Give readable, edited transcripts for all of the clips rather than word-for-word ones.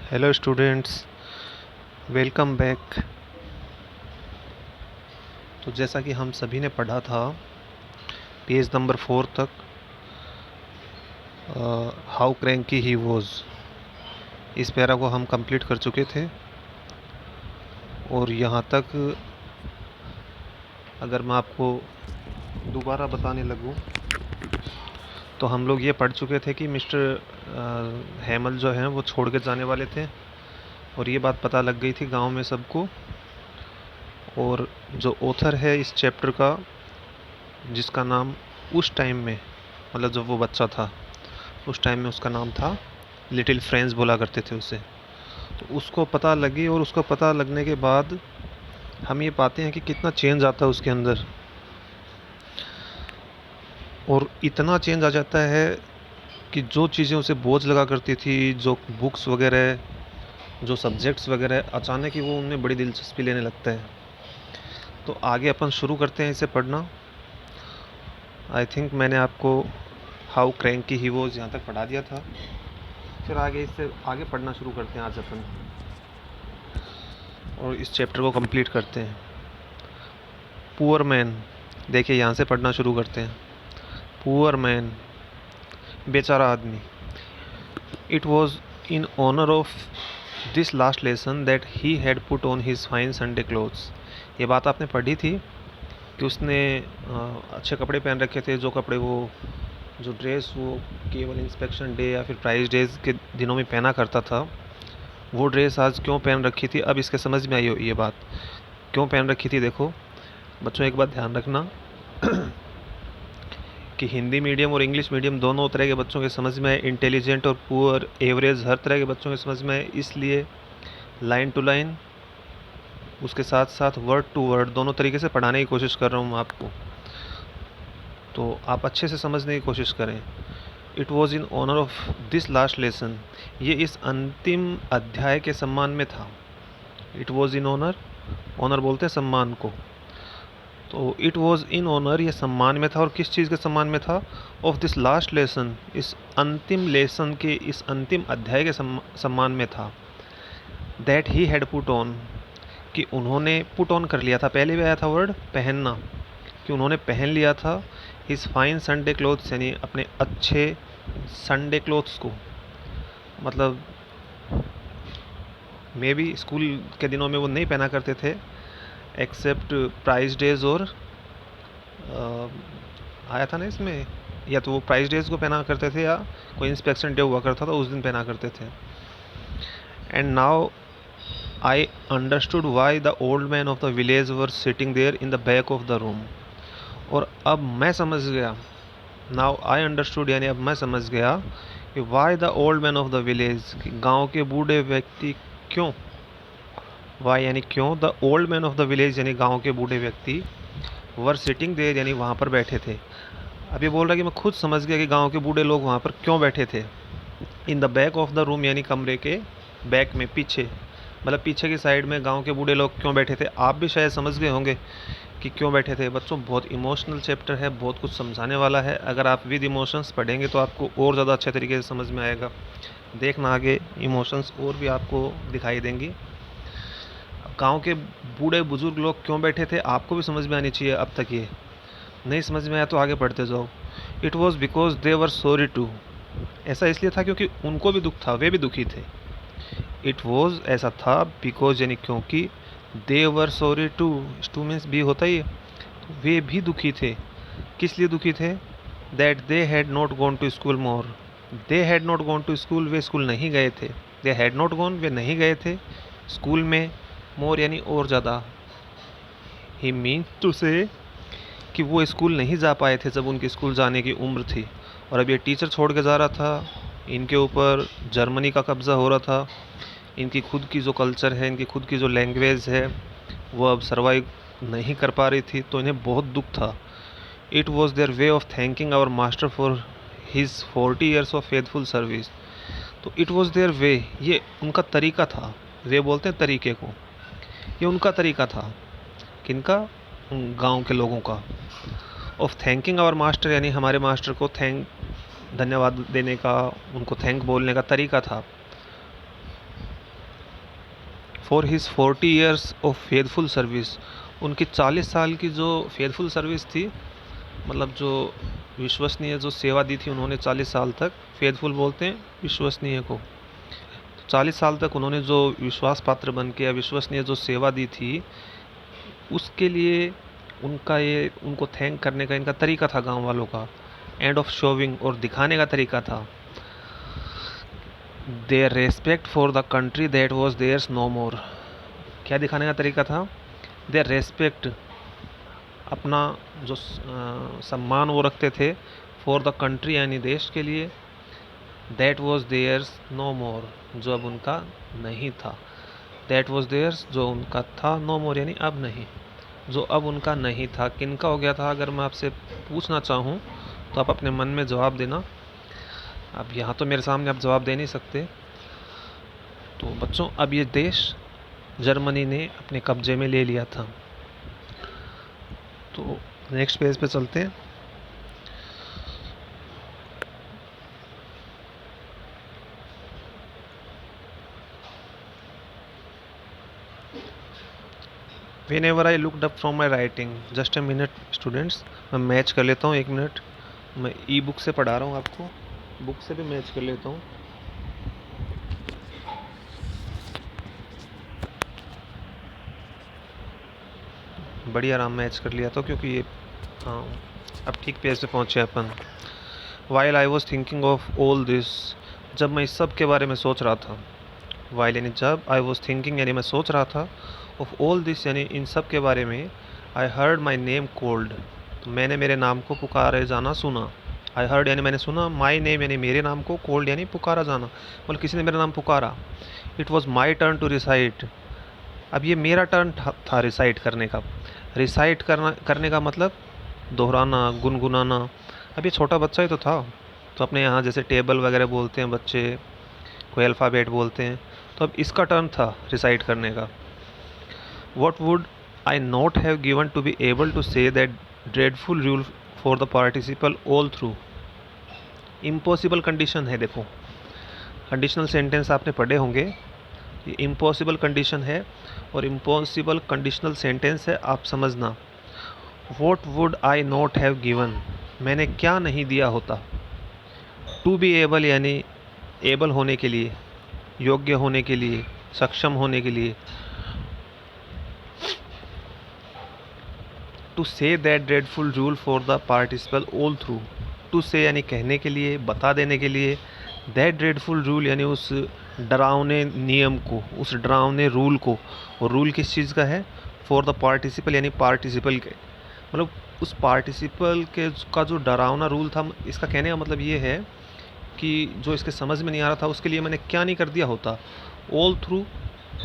Hello students, welcome back. तो जैसा कि हम सभी ने पढ़ा था पेज नंबर 4 तक, हाउ क्रैंकी ही वॉज, इस पैरा को हम कंप्लीट कर चुके थे। और यहाँ तक अगर मैं आपको दोबारा बताने लगूँ तो हम लोग ये पढ़ चुके थे कि मिस्टर हेमल जो हैं वो छोड़ के जाने वाले थे, और ये बात पता लग गई थी गांव में सबको। और जो ऑथर है इस चैप्टर का, जिसका नाम उस टाइम में, मतलब जब वो बच्चा था उस टाइम में उसका नाम था लिटिल फ्रेंड्स, बोला करते थे उसे। तो उसको पता लगी, और उसको पता लगने के बाद हम ये पाते हैं कि कितना चेंज आता है उसके अंदर। और इतना चेंज आ जाता है कि जो चीज़ें उसे बोझ लगा करती थी, जो बुक्स वगैरह, जो सब्जेक्ट्स वगैरह, अचानक ही वो उनमें बड़ी दिलचस्पी लेने लगता है। तो आगे अपन शुरू करते हैं इसे पढ़ना। आई थिंक मैंने आपको हाउ क्रैंकी ही वॉज यहाँ तक पढ़ा दिया था। फिर आगे इससे आगे पढ़ना शुरू करते हैं आज अपन, और इस चैप्टर को कंप्लीट करते हैं। पुअर मैन, देखिए यहाँ से पढ़ना शुरू करते हैं। पुअर मैन, बेचारा आदमी। It was in honour of this last lesson that he had put on his fine Sunday clothes. ये बात आपने पढ़ी थी कि उसने अच्छे कपड़े पहन रखे थे, जो कपड़े वो, जो ड्रेस वो केवल इंस्पेक्शन डे या फिर प्राइज डेज के दिनों में पहना करता था, वो ड्रेस आज क्यों पहन रखी थी। अब इसके समझ में आई ये बात क्यों पहन रखी थी। देखो बच्चों, एक बात ध्यान रखना कि हिंदी मीडियम और इंग्लिश मीडियम दोनों तरह के बच्चों के समझ में आए, इंटेलिजेंट और पुअर, एवरेज, हर तरह के बच्चों के समझ में आए। इसलिए लाइन टू लाइन, उसके साथ साथ वर्ड टू वर्ड, दोनों तरीके से पढ़ाने की कोशिश कर रहा हूँ आपको, तो आप अच्छे से समझने की कोशिश करें। It was in honour of this last lesson, ये इस अंतिम अध्याय के सम्मान में था। It was in honour, honour बोलते हैं सम्मान को, तो इट वॉज इन ऑनर, ये सम्मान में था। और किस चीज़ के सम्मान में था? ऑफ दिस लास्ट लेसन, इस अंतिम लेसन के, इस अंतिम अध्याय के सम्मान में था। That he had put on, कि उन्होंने पुट ऑन कर लिया था। पहले भी आया था वर्ड पहनना, कि उन्होंने पहन लिया था हिज फाइन संडे क्लोथ्स, यानी अपने अच्छे संडे क्लोथ्स को। मतलब मे बी स्कूल के दिनों में वो नहीं पहना करते थे, एक्सेप्ट प्राइज डेज, और आया था ना इसमें, या तो वो प्राइज डेज को पहना करते थे या कोई इंस्पेक्शन डे हुआ करता था उस दिन पहना करते थे। And now I understood why the old man of the village were sitting there in the back of the room. और अब मैं समझ गया, नाउ आई अंडरस्टूड, यानी अब मैं समझ गया कि Y the old man of the village, गाँव के बूढ़े व्यक्ति क्यों, वाई यानी क्यों, the old man of the village यानी गाँव के बूढ़े व्यक्ति, वर सिटिंग देयर यानी वहाँ पर बैठे थे। अब ये बोल रहा है कि मैं खुद समझ गया कि गांव के बूढ़े लोग वहाँ पर क्यों बैठे थे। इन the back of the room यानी कमरे के बैक में, पीछे, मतलब पीछे की साइड में गांव के बूढ़े लोग क्यों बैठे थे। आप भी शायद समझ गए होंगे कि क्यों बैठे थे। बच्चों, बहुत इमोशनल चैप्टर है, बहुत कुछ समझाने वाला है। अगर आप विद इमोशंस पढ़ेंगे तो आपको और ज़्यादा अच्छे तरीके से समझ में आएगा। देखना आगे इमोशंस और भी आपको दिखाई देंगी। गांव के बूढ़े बुजुर्ग लोग क्यों बैठे थे, आपको भी समझ में आनी चाहिए। अब तक ये नहीं समझ में आया तो आगे पढ़ते जाओ। It was because they were sorry too, ऐसा इसलिए था क्योंकि उनको भी दुख था, वे भी दुखी थे। इट वॉज ऐसा था, बिकॉज यानी क्योंकि, दे were sorry to, two means भी होता ही है, तो वे भी दुखी थे। किस लिए दुखी थे? That they had not gone to school more, they had not gone to school, वे स्कूल नहीं गए थे। दे हैड नॉट गॉन, वे नहीं गए थे स्कूल में, मोर यानी और ज़्यादा। ही मीन्स टू से कि वो स्कूल नहीं जा पाए थे जब उनकी स्कूल जाने की उम्र थी। और अब ये टीचर छोड़ के जा रहा था, इनके ऊपर जर्मनी का कब्ज़ा हो रहा था, इनकी खुद की जो कल्चर है, इनकी खुद की जो लैंग्वेज है, वो अब सर्वाइव नहीं कर पा रही थी, तो इन्हें बहुत दुख था। It was their way of thanking our master for his 40 years of faithful service. तो इट वॉज देयर वे, ये उनका तरीका था। वे बोलते हैं तरीके को, ये उनका तरीका था। किनका? गांव के लोगों का। ऑफ थैंकिंग आवर मास्टर यानी हमारे मास्टर को धन्यवाद देने का, उनको थैंक बोलने का तरीका था। For his 40 years of faithful service, उनकी 40 साल की जो फेथफुल सर्विस थी, मतलब जो विश्वसनीय जो सेवा दी थी उन्होंने 40 साल तक, फेथफुल बोलते हैं विश्वसनीय को। 40 साल तक उन्होंने जो विश्वास पात्र बन के या विश्वसनीय जो सेवा दी थी, उसके लिए उनको थैंक करने का इनका तरीका था गांव वालों का, एंड ऑफ शोविंग, और दिखाने का तरीका था, their respect for the country that was theirs no more. क्या दिखाने का तरीका था? देयर रेस्पेक्ट, अपना जो सम्मान वो रखते थे, फॉर द कंट्री यानी देश के लिए, दैट वॉज देयर्स नो मोर, जो अब उनका नहीं था। दैट वॉज देयर्स, जो उनका था, नो मोर यानी अब नहीं, जो अब उनका नहीं था। किनका हो गया था? अगर मैं आपसे पूछना चाहूँ तो आप अपने मन में जवाब देना। अब यहाँ तो मेरे सामने आप जवाब दे नहीं सकते। तो बच्चों, अब ये देश जर्मनी ने अपने कब्जे में ले लिया था। तो नेक्स्ट पेज पे चलते हैं। Whenever I looked up from my writing, just a minute students, मैं मैच कर लेता हूँ 1 मिनट। मैं ई बुक से पढ़ा रहा हूँ आपको, बुक से भी मैच कर लेता हूँ। बढ़िया आराम मैच कर लिया था, क्योंकि ये हाँ, अब ठीक पेज पे पहुँचे अपन। While I was thinking of all this, जब मैं इस सब के बारे में सोच रहा था। वाइल यानी जब, आई वॉज थिंकिंग यानी मैं सोच रहा था, ऑफ ऑल दिस यानी इन सब के बारे में, I heard my name cold, तो मैंने मेरे नाम को पुकारे जाना सुना। आई हर्ड यानी मैंने सुना, माई नेम यानी मेरे नाम को, कोल्ड यानी पुकारा जाना, मतलब किसी ने मेरा नाम पुकारा। It was my turn to recite, अब ये मेरा टर्न था रिसाइट करने का। रिसाइट करने का मतलब दोहराना, गुनगुनाना। अब ये छोटा बच्चा ही तो था, तो अपने यहाँ जैसे टेबल वगैरह बोलते हैं बच्चे, कोई अल्फ़ाबेट बोलते हैं, तो अब इसका टर्न था रिसाइट करने का। What would I not have given to be able to say that dreadful rule for the participle all through? Impossible condition है, देखो कंडीशनल सेंटेंस आपने पढ़े होंगे, ये इम्पॉसिबल कंडीशन है और इम्पॉसिबल कंडीशनल सेंटेंस है, आप समझना। What would I not have given, मैंने क्या नहीं दिया होता। टू बी एबल यानी एबल होने के लिए, योग्य होने के लिए, सक्षम होने के लिए। To say that dreadful rule for the participle all through, to say यानी कहने के लिए, बता देने के लिए, दैट ड्रेडफुल रूल यानी उस डरावने नियम को, उस डरावने रूल को। और रूल किस चीज़ का है? फॉर द पार्टिसिपल यानी पार्टिसिपल के, मतलब उस पार्टिसिपल के का जो डरावना रूल था। इसका कहने का मतलब ये है कि जो इसके समझ में नहीं आ रहा था, उसके लिए मैंने क्या नहीं कर दिया होता। ऑल थ्रू,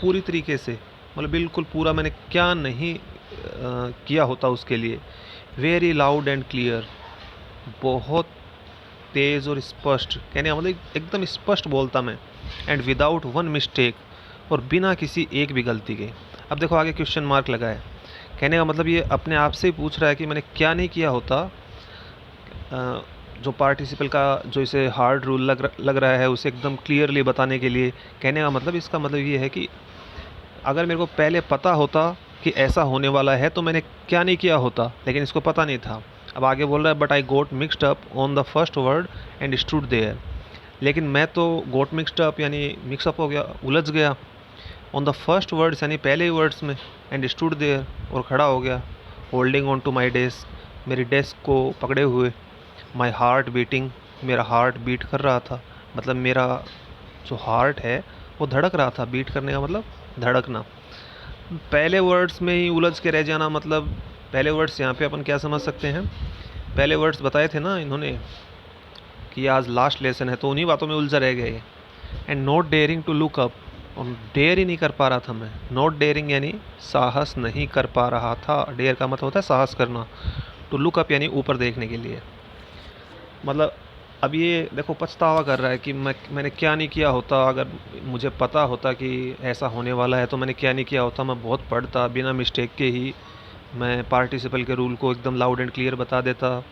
पूरी तरीके से, मतलब बिल्कुल पूरा मैंने क्या नहीं किया होता उसके लिए। वेरी लाउड एंड क्लियर, बहुत तेज़ और स्पष्ट, कहने का मतलब एकदम स्पष्ट बोलता मैं। एंड विदाउट वन मिस्टेक, और बिना किसी एक भी गलती के। अब देखो आगे क्वेश्चन मार्क लगा है, कहने का मतलब ये अपने आप से ही पूछ रहा है कि मैंने क्या नहीं किया होता। जो पार्टिसिपल का जो इसे हार्ड रूल लग रहा है, उसे एकदम क्लियरली बताने के लिए। कहने का मतलब, इसका मतलब ये है कि अगर मेरे को पहले पता होता कि ऐसा होने वाला है तो मैंने क्या नहीं किया होता, लेकिन इसको पता नहीं था। अब आगे बोल रहा है, but I got mixed up on the first word and stood there, लेकिन मैं तो गोट मिक्सड अप यानी मिक्सअप हो गया, उलझ गया, ऑन द फर्स्ट वर्ड्स यानी पहले ही वर्ड्स में, एंड स्टूड देयर और खड़ा हो गया, holding on to my desk, मेरी डेस्क को पकड़े हुए, माई हार्ट बीटिंग, मेरा हार्ट बीट कर रहा था, मतलब मेरा जो हार्ट है वो धड़क रहा था। बीट करने का मतलब धड़कना। पहले वर्ड्स में ही उलझ के रह जाना, मतलब पहले वर्ड्स यहाँ पे अपन क्या समझ सकते हैं? पहले वर्ड्स बताए थे ना इन्होंने कि आज लास्ट लेसन है, तो उन्हीं बातों में उलझा रह गए। And not daring to look up, और डेयर ही नहीं कर पा रहा था मैं। नॉट डेयरिंग यानी साहस नहीं कर पा रहा था, डेयर का मतलब होता है साहस करना। टू लुक अप यानी ऊपर देखने के लिए, मतलब अब ये देखो पछतावा कर रहा है कि मैंने क्या नहीं किया होता। अगर मुझे पता होता कि ऐसा होने वाला है तो मैंने क्या नहीं किया होता। मैं बहुत पढ़ता, बिना मिस्टेक के ही मैं पार्टिसिपल के रूल को एकदम लाउड एंड क्लियर बता देता,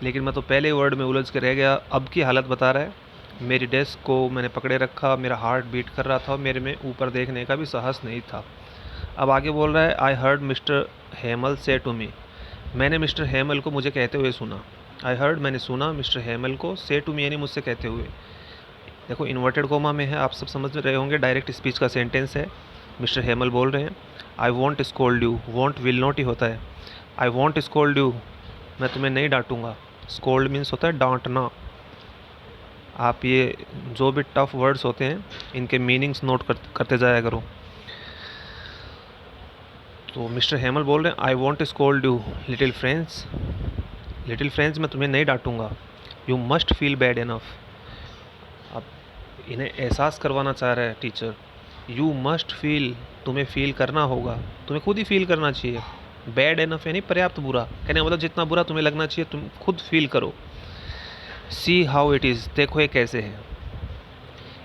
लेकिन मैं तो पहले वर्ड में उलझ के रह गया। अब की हालत बता रहा है, मेरी डेस्क को मैंने पकड़े रखा, मेरा हार्ट बीट कर रहा था और मेरे में ऊपर देखने का भी साहस नहीं था। अब आगे बोल रहा है, आई हर्ड मिस्टर हेमल से टू मी, मैंने मिस्टर हेमल को मुझे कहते हुए सुना। आई हर्ड, मैंने सुना मिस्टर हेमल को, से टू मी यानी मुझसे कहते हुए। देखो इन्वर्टेड कोमा में है, आप सब समझ रहे होंगे, डायरेक्ट स्पीच का सेंटेंस है। मिस्टर हेमल बोल रहे हैं, I want scold you, want will not ही होता है। आई वॉन्ट स्कोल्ड यू, मैं तुम्हें नहीं डांटूंगा। स्कोल्ड मीन्स होता है डांटना। आप ये जो भी टफ वर्ड्स होते हैं इनके मीनिंग्स नोट करते जाया करो। तो मिस्टर हेमल बोल रहे हैं, I want scold you little friends, little friends मैं तुम्हें नहीं डांटूंगा। You must feel bad enough, अब इन्हें एहसास करवाना चाह रहा है टीचर। यू मस्ट फील, तुम्हें फील करना होगा, तुम्हें खुद ही फील करना चाहिए। बैड इनफ यानी पर्याप्त बुरा, कहने का मतलब जितना बुरा तुम्हें लगना चाहिए तुम खुद फील करो। सी हाउ इट इज़, देखो ये कैसे है।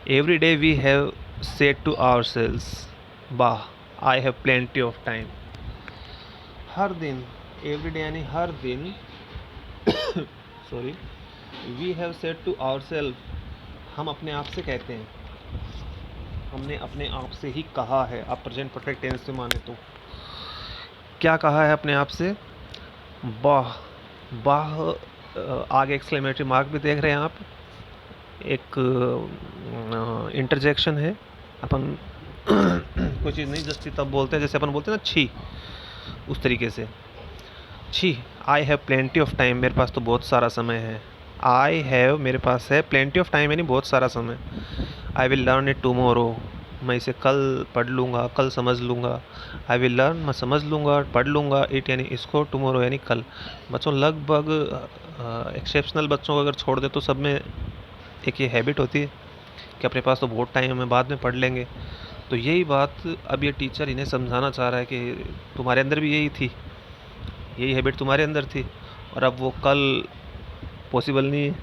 Every day we have said to ourselves, वाह I have plenty of time. हर दिन, एवरी डे यानी हर दिन sorry, we have said to our self, हम अपने आप से कहते हैं, हमने अपने आप से ही कहा है। आप प्रेजेंट परफेक्ट टेंस से माने तो क्या कहा है अपने आप से? वाह, वाह, आगे एक्सक्लेमेटरी मार्क भी देख रहे हैं आप, एक इंटरजेक्शन है। अपन कोई चीज़ नहीं जस्ती तब बोलते हैं जैसे अपन बोलते हैं ना छी, उस तरीके से। छी, आई हैव प्लेंटी ऑफ टाइम, मेरे पास तो बहुत सारा समय है। आई हैव, मेरे पास है, प्लेंटी ऑफ टाइम यानी बहुत सारा समय। I will learn it tomorrow, मैं इसे कल पढ़ लूँगा, कल समझ लूँगा। आई विल लर्न, मैं समझ लूँगा, पढ़ लूँगा, इट यानी इसको, टुमारो यानी कल। बच्चों लगभग एक्सेप्शनल बच्चों को अगर छोड़ दे तो सब में एक ये हैबिट होती है कि अपने पास तो बहुत टाइम है, बाद में पढ़ लेंगे। तो यही बात अब ये टीचर इन्हें समझाना चाह रहा है कि तुम्हारे अंदर भी यही थी, यही हैबिट तुम्हारे अंदर थी, और अब वो कल पॉसिबल नहीं है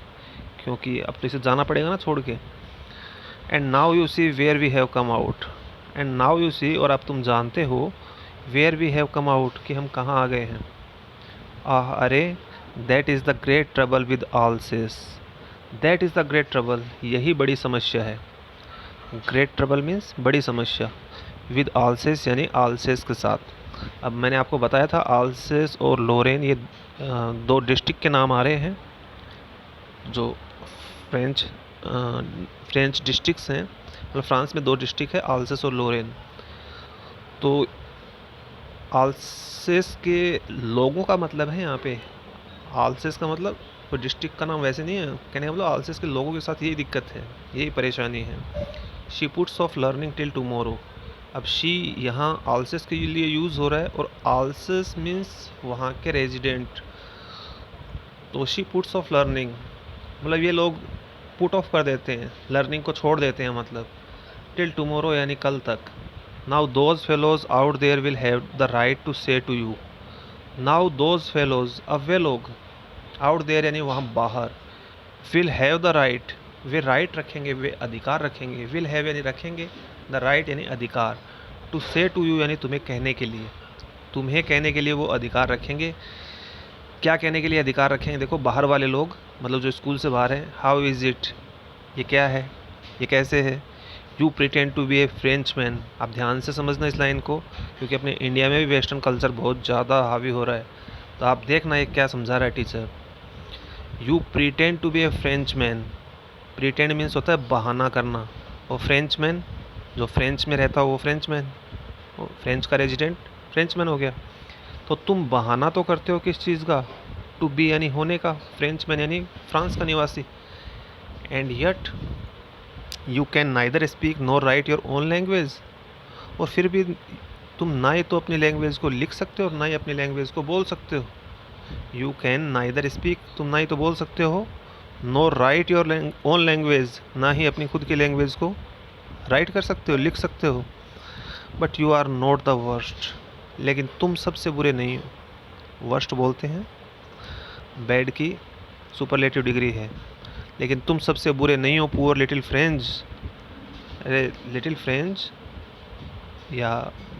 क्योंकि अब तो इसे जाना पड़ेगा ना छोड़ के। And now you see where we have come out, and now you see, और अब तुम जानते हो, where we have come out, कि हम कहाँ आ गए हैं। आह अरे, that is the great trouble with Alsace, that is the great trouble, यही बड़ी समस्या है। ग्रेट ट्रबल मीन्स बड़ी समस्या, विद आल्सेस यानी आल्सेस के साथ। अब मैंने आपको बताया था आल्सेस और लोरेन ये दो डिस्ट्रिक्ट के नाम आ रहे हैं जो फ्रेंच डिस्ट्रिक्ट्स हैं, मतलब फ्रांस में दो डिस्ट्रिक्ट है, आल्सेस और लोरेन। तो आल्सेस के लोगों का मतलब है यहाँ पे, आल्सेस का मतलब कोई डिस्ट्रिक्ट का नाम वैसे नहीं है, कहने का मतलब आल्सेस के लोगों के साथ यही दिक्कत है, यही परेशानी है। She puts of learning till tomorrow, अब शी यहाँ आल्सेस के लिए यूज़ हो रहा है और आल्सेस मीन्स वहाँ के रेजिडेंट। तो शी पुट्स ऑफ लर्निंग मतलब ये लोग पुट ऑफ कर देते हैं, लर्निंग को छोड़ देते हैं, मतलब टिल टुमारो यानी कल तक। Now those fellows out there will have the right to say to you, now those fellows, अब वे लोग, आउट देयर यानी वहाँ बाहर, विल हैव द राइट, वे राइट रखेंगे, वे अधिकार रखेंगे, विल हैव यानी रखेंगे, द राइट यानी अधिकार, टू से टू यू यानी तुम्हें कहने के लिए, तुम्हें कहने के लिए वो अधिकार रखेंगे। क्या कहने के लिए अधिकार रखेंगे? देखो बाहर वाले लोग, मतलब जो स्कूल से बाहर हैं, हाउ इज़ इट, ये क्या है, ये कैसे है। You pretend to be a French man, आप ध्यान से समझना इस लाइन को क्योंकि अपने इंडिया में भी वेस्टर्न कल्चर बहुत ज़्यादा हावी हो रहा है, तो आप देखना ये क्या समझा रहा है teacher. You pretend to be a French man, pretend means होता है बहाना करना, और फ्रेंच मैन जो फ्रेंच में रहता हो वो फ्रेंच मैन, फ्रेंच का रेजिडेंट फ्रेंच मैन हो गया। तो तुम बहाना तो करते हो किस चीज़ का? टू बी यानी होने का, फ्रेंच मैन यानी फ्रांस का निवासी। And yet you can neither speak nor right your own language, और फिर भी तुम ना ही तो अपनी लैंग्वेज को लिख सकते हो ना ही अपनी लैंग्वेज को बोल सकते हो। यू कैन नाइदर स्पीक, तुम ना ही तो बोल सकते हो, nor right your own language, ना ही अपनी खुद की लैंग्वेज को राइट कर सकते हो, लिख सकते हो। But you are not the worst, लेकिन तुम सबसे बुरे नहीं हो। वर्स्ट बोलते हैं बैड की सुपरलेटिव डिग्री है, लेकिन तुम सबसे बुरे नहीं हो। पुअर लिटिल फ्रेंच, अरे लिटिल फ्रेंच या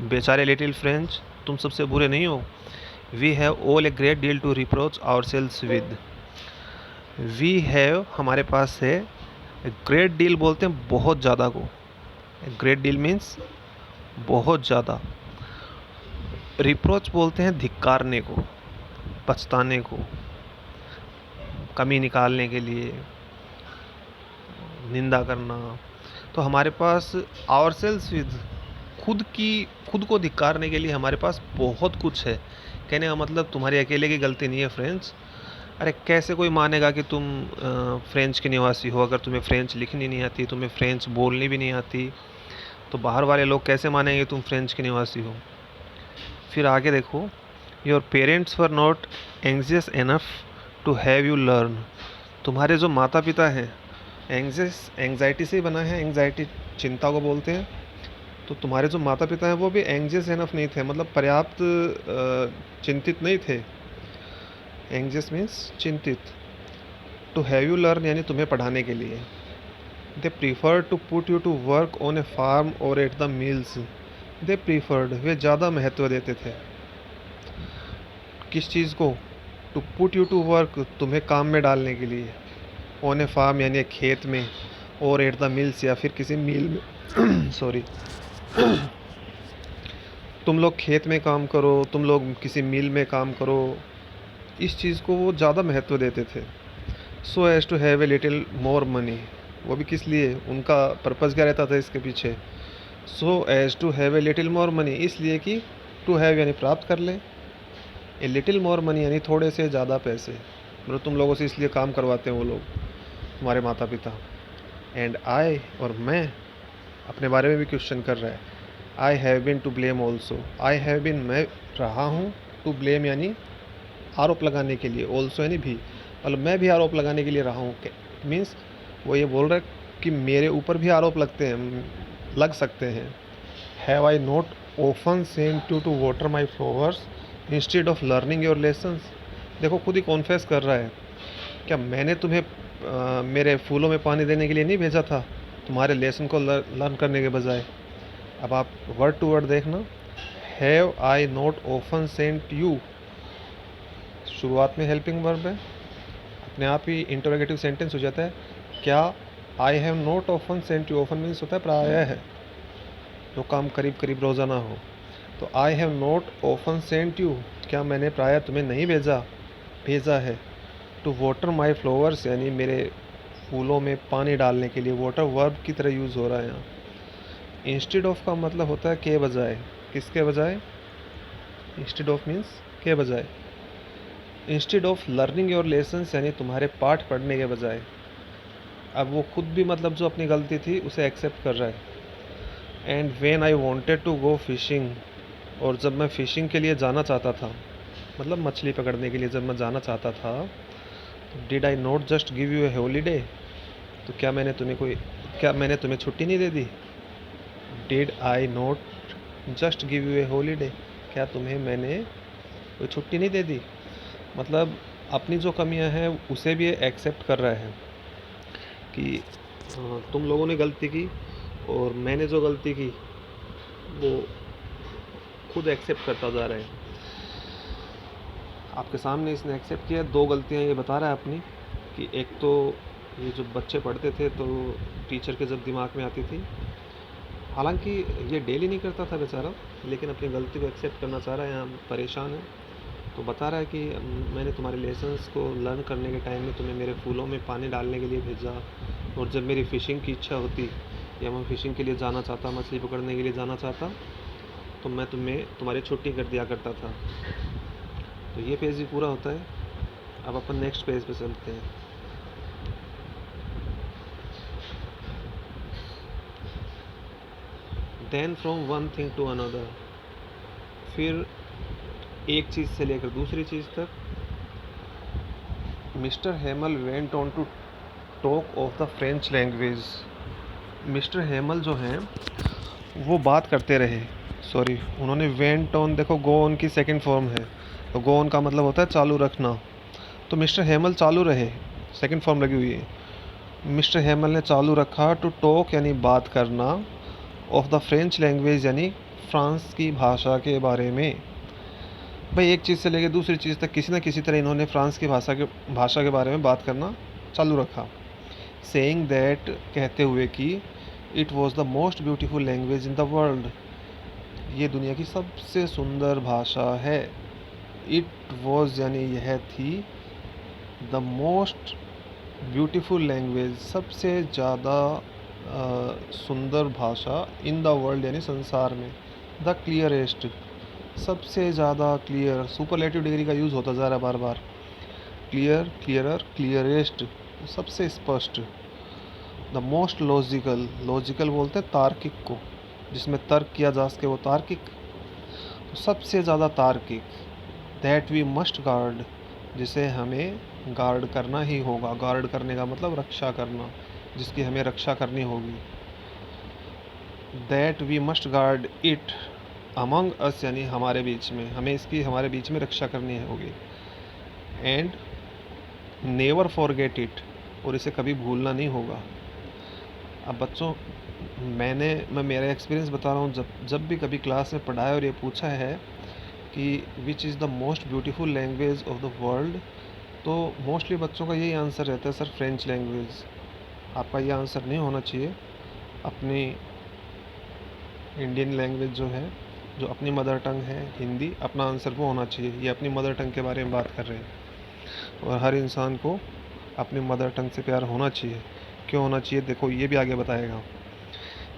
बेचारे लिटिल फ्रेंच, तुम सबसे बुरे नहीं हो। We have all a great deal to reproach ourselves with, we have हमारे पास है, ग्रेट डील बोलते हैं बहुत ज़्यादा को। ग्रेट डील मीन्स बहुत ज़्यादा। रिप्रोच बोलते हैं धिक्कारने को, पछताने को, कमी निकालने के लिए, निंदा करना। तो हमारे पास आवर सेल्स विद, खुद को धिक्कारने के लिए हमारे पास बहुत कुछ है। कहने का मतलब तुम्हारी अकेले की गलती नहीं है फ्रेंड्स। अरे कैसे कोई मानेगा कि तुम फ्रेंच के निवासी हो अगर तुम्हें फ्रेंच लिखनी नहीं आती, तुम्हें फ्रेंच बोलनी भी नहीं आती, तो बाहर वाले लोग कैसे मानेंगे तुम फ्रेंच के निवासी हो। फिर आगे देखो, your parents were not anxious enough to have you learn. तुम्हारे जो माता पिता हैं, एंग्जाइटी से ही बना है, एंग्जाइटी चिंता को बोलते हैं। तो तुम्हारे जो माता पिता हैं वो भी एंग्जियस एनफ नहीं थे, मतलब पर्याप्त चिंतित नहीं थे। एंग्जियस मीन्स चिंतित। टू हैव यू लर्न यानी तुम्हें पढ़ाने के लिए। They prefer to put you to work on a farm और at the mills. They preferred वे ज़्यादा महत्व देते थे। किस चीज़ को? To put you to work तुम्हें काम में डालने के लिए, ऑन ए फार्म यानी खेत में, और एट द मिल्स या फिर किसी मिल में सॉरी तुम लोग खेत में काम करो, तुम लोग किसी मिल में काम करो, इस चीज़ को वो ज़्यादा महत्व देते थे। So as to have a little more money, वो भी किस लिए, उनका पर्पज़ क्या रहता था इसके पीछे? So as to have a little more money, इसलिए कि टू हैव यानी प्राप्त कर लें, ए लिटिल मोर मनी यानी थोड़े से ज़्यादा पैसे। मतलब तुम लोगों से इसलिए काम करवाते हैं वो लोग, तुम्हारे माता पिता। एंड आई, और मैं, अपने बारे में भी क्वेश्चन कर रहा है। I have been to blame also, I have been मैं रहा हूँ, टू ब्लेम यानी आरोप लगाने के लिए, ऑल्सो यानी भी, मतलब मैं भी आरोप लगाने के लिए रहा हूँ। मीन्स वो ये बोल रहा है कि मेरे ऊपर भी आरोप लग सकते हैं। Have I not often sent you to water my flowers instead of learning your lessons. देखो खुद ही कॉन्फेस कर रहा है, क्या मैंने तुम्हें मेरे फूलों में पानी देने के लिए नहीं भेजा था, तुम्हारे लेसन को लर्न करने के बजाय। अब आप वर्ड टू वर्ड देखना, have I not often sent you, शुरुआत में हेल्पिंग वर्ब है, अपने आप ही इंटरोगेटिव सेंटेंस हो जाता है। क्या I have not often sent you, often means होता है प्रायः है, जो काम करीब करीब रोज़ाना हो। तो I have not often sent you, क्या मैंने प्रायः तुम्हें नहीं भेजा है। टू वाटर माई फ्लावर्स यानी मेरे फूलों में पानी डालने के लिए, वाटर वर्ब की तरह यूज़ हो रहा है यहाँ। इंस्टेड ऑफ का मतलब होता है के बजाय, किसके बजाय? इंस्टेड ऑफ मीन्स के बजाय। Instead of learning your lessons यानी तुम्हारे पाठ पढ़ने के बजाय। अब वो खुद भी मतलब जो अपनी गलती थी उसे एक्सेप्ट कर रहा है। And when I wanted to go fishing, और जब मैं फ़िशिंग के लिए जाना चाहता था, मतलब मछली पकड़ने के लिए जब मैं जाना चाहता था, did I not just give you a holiday, तो क्या मैंने तुम्हें छुट्टी नहीं दे दी? Did I not just give you a holiday, क्या तुम्हें मैंने कोई छुट्टी नहीं दे दी? मतलब अपनी जो कमियां हैं उसे भी एक्सेप्ट कर रहा है कि तुम लोगों ने गलती की और मैंने जो गलती की वो खुद एक्सेप्ट करता जा रहा है। आपके सामने इसने एक्सेप्ट किया, दो गलतियां ये बता रहा है अपनी, कि एक तो ये जो बच्चे पढ़ते थे तो टीचर के जब दिमाग में आती थी, हालांकि ये डेली नहीं करता था बेचारा, लेकिन अपनी गलती को एक्सेप्ट करना चाह रहा है, यहाँ परेशान है। तो बता रहा है कि मैंने तुम्हारे लेसन्स को लर्न करने के टाइम में तुम्हें मेरे फूलों में पानी डालने के लिए भेजा, और जब मेरी फ़िशिंग की इच्छा होती या मैं फ़िशिंग के लिए जाना चाहता, मछली पकड़ने के लिए जाना चाहता, तो मैं तुम्हारी छुट्टी कर दिया करता था। तो ये पेज भी पूरा होता है। अब अपन नेक्स्ट पेज पे चलते हैं। Then from one thing to another, फिर एक चीज़ से लेकर दूसरी चीज़ तक। Mister Hamel went on to talk of the French language. Mister Hamel जो हैं वो बात करते रहे, सॉरी उन्होंने वेंट ऑन, देखो गो ऑन की सेकंड फॉर्म है, तो गो ऑन का मतलब होता है चालू रखना। तो मिस्टर हेमल चालू रहे, सेकंड फॉर्म लगी हुई है। मिस्टर हेमल ने चालू रखा टू टॉक यानी बात करना, ऑफ द फ्रेंच लैंग्वेज यानी फ्रांस की भाषा के बारे में। भाई एक चीज़ से लेकर दूसरी चीज़ तक किसी न किसी तरह इन्होंने फ्रांस की भाषा के बारे में बात करना चालू रखा। सेइंग दैट, कहते हुए कि it was the most beautiful language in the world, ये दुनिया की सबसे सुंदर भाषा है। इट वॉज यानी यह थी, द मोस्ट ब्यूटीफुल लैंग्वेज, सबसे ज़्यादा सुंदर भाषा, इन द वर्ल्ड यानी संसार में, द क्लियरेस्ट, सबसे ज़्यादा क्लियर, सुपरलेटिव डिग्री का यूज़ होता जा रहा है बार बार, क्लियर, क्लियरर, क्लियरेस्ट, सबसे स्पष्ट, द मोस्ट लॉजिकल, लॉजिकल बोलते हैं तार्किक को, जिसमें तर्क किया जा सके वो तार्किक, तो सबसे ज़्यादा तार्किक, दैट वी मस्ट गार्ड, जिसे हमें गार्ड करना ही होगा, गार्ड करने का मतलब रक्षा करना, जिसकी हमें रक्षा करनी होगी, that we must guard it among us, यानी हमारे बीच में, हमें इसकी हमारे बीच में रक्षा करनी होगी, एंड नेवर फॉरगेट इट, और इसे कभी भूलना नहीं होगा। अब बच्चों, मैं मेरा एक्सपीरियंस बता रहा हूँ, जब भी कभी क्लास में पढ़ाया और ये पूछा है कि which is the most beautiful language of the world, तो मोस्टली बच्चों का यही आंसर रहता है, सर फ्रेंच लैंग्वेज। आपका ये आंसर नहीं होना चाहिए। अपनी इंडियन लैंग्वेज जो है, जो अपनी मदर टंग है हिंदी, अपना आंसर वो होना चाहिए। ये अपनी मदर टंग के बारे में बात कर रहे हैं, और हर इंसान को अपनी मदर टंग से प्यार होना चाहिए। क्यों होना चाहिए, देखो ये भी आगे बताएगा।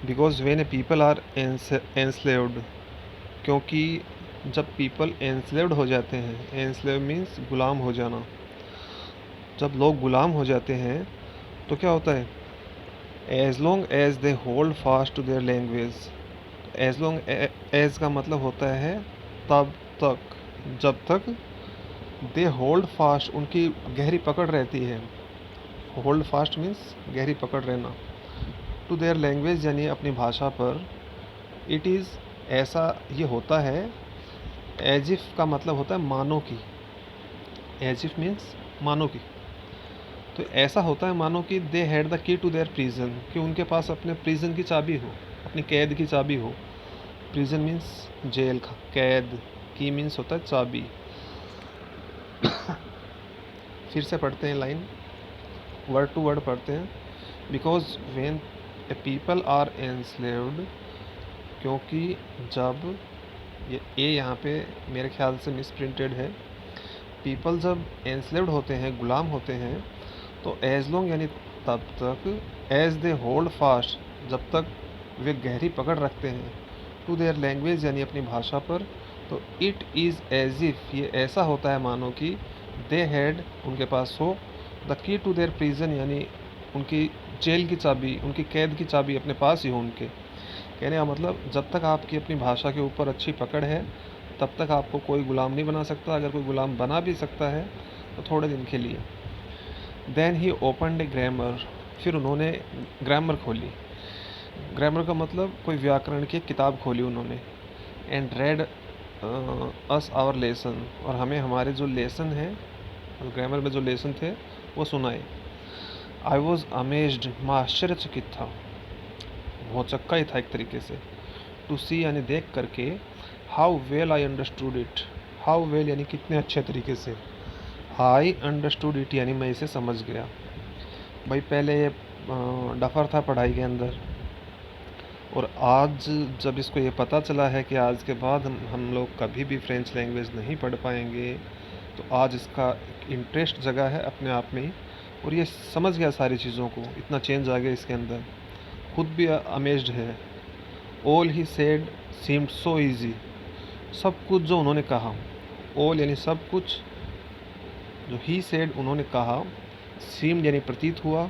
Because when a people are enslaved, क्योंकि जब पीपल एंस्लेव्ड हो जाते हैं, एंस्लेव मीन्स गुलाम हो जाना, जब लोग गुलाम हो जाते हैं तो क्या होता है, as long as they hold fast to their language, as long as का मतलब होता है तब तक, जब तक, दे होल्ड फास्ट, उनकी गहरी पकड़ रहती है, होल्ड फास्ट मीन्स गहरी पकड़ रहना, टू देयर लैंग्वेज यानी अपनी भाषा पर, इट इज़, ऐसा ये होता है, एज इफ़ का मतलब होता है मानो की, एज इफ़ मीन्स मानो की, तो ऐसा होता है मानो कि they had the key to their prison, कि उनके पास अपने प्रिजन की चाबी हो, अपनी कैद की चाबी हो। प्रिजन मीन्स जेल का, कैद, की मीन्स होता है चाबी। फिर से पढ़ते हैं लाइन, वर्ड टू वर्ड पढ़ते हैं। Because when a people are enslaved, क्योंकि जब, ये यहाँ पे मेरे ख्याल से मिसप्रिंटेड है, पीपल जब एनस्लेव्ड होते हैं, गुलाम होते हैं, तो एज लॉन्ग यानी तब तक, एज दे होल्ड फास्ट, जब तक वे गहरी पकड़ रखते हैं, टू देयर लैंग्वेज यानी अपनी भाषा पर, तो इट इज़ एज इफ़, ये ऐसा होता है मानो कि दे हैड, उनके पास हो, the key to their prison यानी उनकी जेल की चाबी, उनकी कैद की चाबी अपने पास ही हो उनके। कहने का मतलब, जब तक आपकी अपनी भाषा के ऊपर अच्छी पकड़ है, तब तक आपको कोई गुलाम नहीं बना सकता। अगर कोई गुलाम बना भी सकता है तो थोड़े दिन के लिए। Then he opened a grammar, फिर उन्होंने ग्रामर खोली। ग्रामर का मतलब कोई व्याकरण की किताब खोली उन्होंने। And read us our lesson, और हमें हमारे जो लेसन हैं, ग्रामर में जो लेसन थे वो सुनाए। आई वॉज अमेज्ड, मैं आश्चर्यचकित था, भौचक्का ही था एक तरीके से। टू सी यानी देख करके, how well I understood it, how well यानी कितने अच्छे तरीके से, आई अंडरस्टूड इट यानी मैं इसे समझ गया। भाई पहले ये डफर था पढ़ाई के अंदर, और आज जब इसको ये पता चला है कि आज के बाद हम लोग कभी भी फ्रेंच लैंग्वेज नहीं पढ़ पाएंगे, तो आज इसका इंटरेस्ट जगा है अपने आप में ही, और ये समझ गया सारी चीज़ों को, इतना चेंज आ गया इसके अंदर, खुद भी अमेज्ड है। All he said seemed so easy, सब कुछ जो उन्होंने कहा, ऑल यानी सब कुछ, जो ही सेड उन्होंने कहा, सीम्ड यानी प्रतीत हुआ,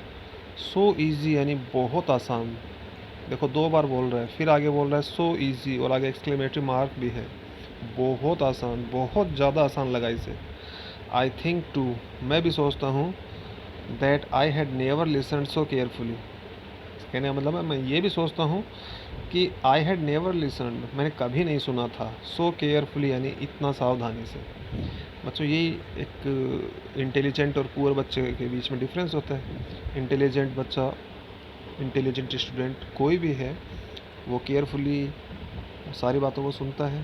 सो ईजी यानी बहुत आसान। देखो दो बार बोल रहा है, फिर आगे बोल रहा है सो ईजी, और आगे एक्सक्लेमेटरी मार्क भी है, बहुत आसान, बहुत ज़्यादा आसान लगा इसे। आई थिंक टू, मैं भी सोचता हूँ, that I had never listened so carefully, कहने का मतलब है मैं ये भी सोचता हूँ कि आई हैड नेवर लिसन्ड, मैंने कभी नहीं सुना था, सो केयरफुली यानी इतना सावधानी से। बच्चों यही एक इंटेलिजेंट और पुअर बच्चे के बीच में डिफरेंस होता है। इंटेलिजेंट बच्चा, इंटेलिजेंट स्टूडेंट कोई भी है, वो केयरफुली सारी बातों को सुनता है,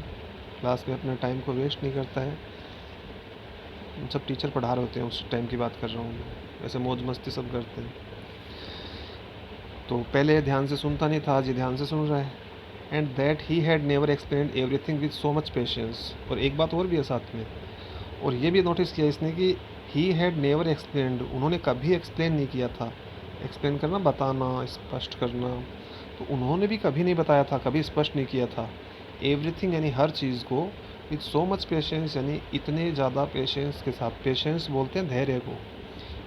क्लास में अपने टाइम को वेस्ट नहीं करता है। जब टीचर पढ़ा रहे होते हैं उस टाइम की बात कर रहा हूँ मैं, ऐसे मौज मस्ती सब करते हैं। तो पहले ध्यान से सुनता नहीं था, आज ये ध्यान से सुन रहा है। And that he had never explain everything with so much patience. और एक बात और भी है साथ में, और ये भी नोटिस किया इसने कि ही हैड नेवर एक्सप्लेन्ड, उन्होंने कभी एक्सप्लेन नहीं किया था। एक्सप्लेन करना, बताना, स्पष्ट करना, तो उन्होंने भी कभी नहीं बताया था, कभी स्पष्ट नहीं किया था। एवरीथिंग यानी हर चीज़ को, विद सो मच पेशेंस यानी इतने ज़्यादा पेशेंस के साथ, पेशेंस बोलते हैं धैर्य को,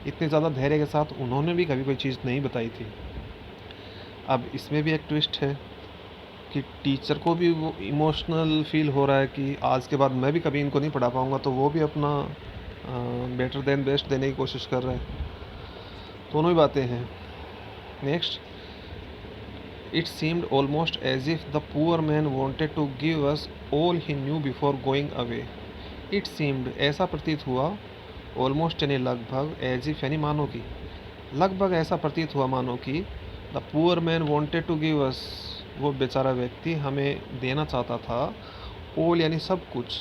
इतने ज़्यादा धैर्य के साथ उन्होंने भी कभी कोई चीज़ नहीं बताई थी। अब इसमें भी एक ट्विस्ट है कि टीचर को भी वो इमोशनल फील हो रहा है कि आज के बाद मैं भी कभी इनको नहीं पढ़ा पाऊँगा, तो वो भी अपना बेटर देन बेस्ट देने की कोशिश कर रहा है। दोनों ही बातें हैं। Next, it seemed almost as if the poor man wanted to give us all he knew before going away. It seemed ऐसा प्रतीत हुआ, ऑलमोस्ट यानी लगभग, एज इफ यानी मानो कि, लगभग ऐसा प्रतीत हुआ मानो कि the poor man wanted to give us, वो बेचारा व्यक्ति हमें देना चाहता था, ऑल यानी सब कुछ,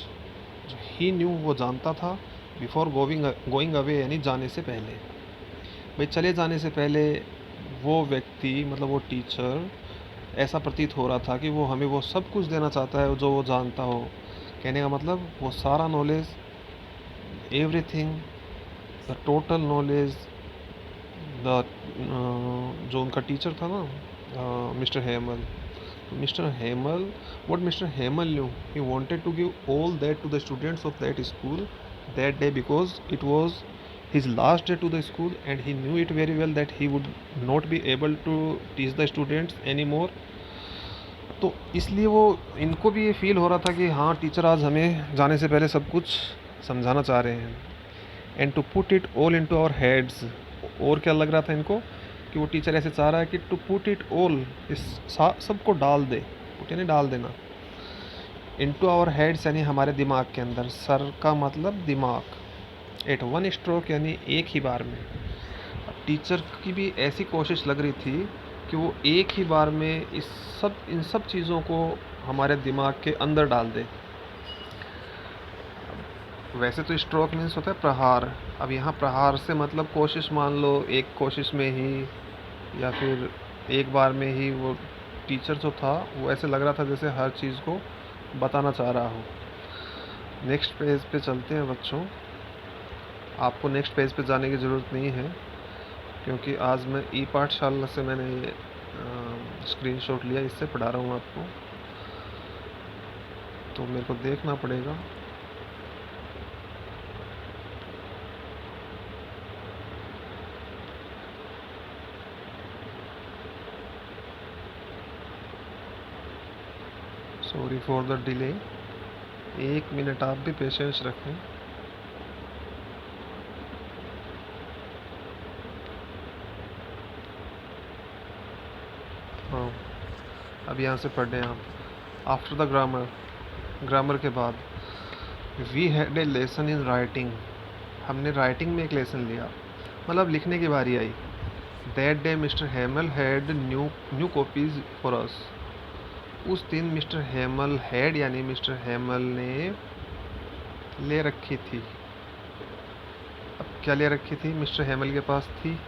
जो ही न्यू वो जानता था, बिफोर गोइंग अवे यानी जाने से पहले। भाई चले जाने से पहले वो व्यक्ति, मतलब वो टीचर, ऐसा प्रतीत हो रहा था कि वो हमें वो सब कुछ देना चाहता है जो वो जानता हो। कहने का मतलब वो सारा knowledge, everything, the total knowledge, the जो उनका टीचर था ना, mister Hamel, mister Hamel, what Mr. Hamel knew, he wanted to give all that to the students of that school that day because it was his last day to the school and he knew it very well that he would not be able to teach the students anymore. तो इसलिए वो, इनको भी ये feel हो रहा था कि हाँ टीचर आज हमें जाने से पहले सब कुछ समझाना चाह रहे हैं। And to put it all into our heads, और क्या लग रहा था इनको कि वो टीचर ऐसे चाह रहा है कि टू पुट इट ऑल, इस सबको डाल दे, पुट यानी डाल देना, इनटू आवर हेड्स यानी हमारे दिमाग के अंदर, सर का मतलब दिमाग, एट वन स्ट्रोक यानी एक ही बार में। टीचर की भी ऐसी कोशिश लग रही थी कि वो एक ही बार में इन सब चीज़ों को हमारे दिमाग के अंदर डाल दे। वैसे तो स्ट्रोक मीन्स होता है प्रहार, अब यहाँ प्रहार से मतलब कोशिश मान लो एक कोशिश में ही, या फिर एक बार में ही वो टीचर जो था वो ऐसे लग रहा था जैसे हर चीज़ को बताना चाह रहा हो। नेक्स्ट पेज पे चलते हैं बच्चों। आपको नेक्स्ट पेज पे जाने की ज़रूरत नहीं है क्योंकि आज मैं ई पाठशाला से मैंने ये स्क्रीनशॉट लिया, इससे पढ़ा रहा हूँ आपको, तो मेरे को देखना पड़ेगा। Sorry for the delay, 1 minute आप भी पेशेंस रखें। हाँ, अब यहाँ से पढ़ रहे हैं आप। आफ्टर द ग्रामर, ग्रामर के बाद, we had a lesson in writing, हमने राइटिंग में एक लेसन लिया, मतलब लिखने की बारी आई। That day mister Hamel had new copies for us, उस दिन मिस्टर हेमल हैड यानी मिस्टर हेमल ने ले रखी थी। अब क्या ले रखी थी? मिस्टर हेमल के पास थी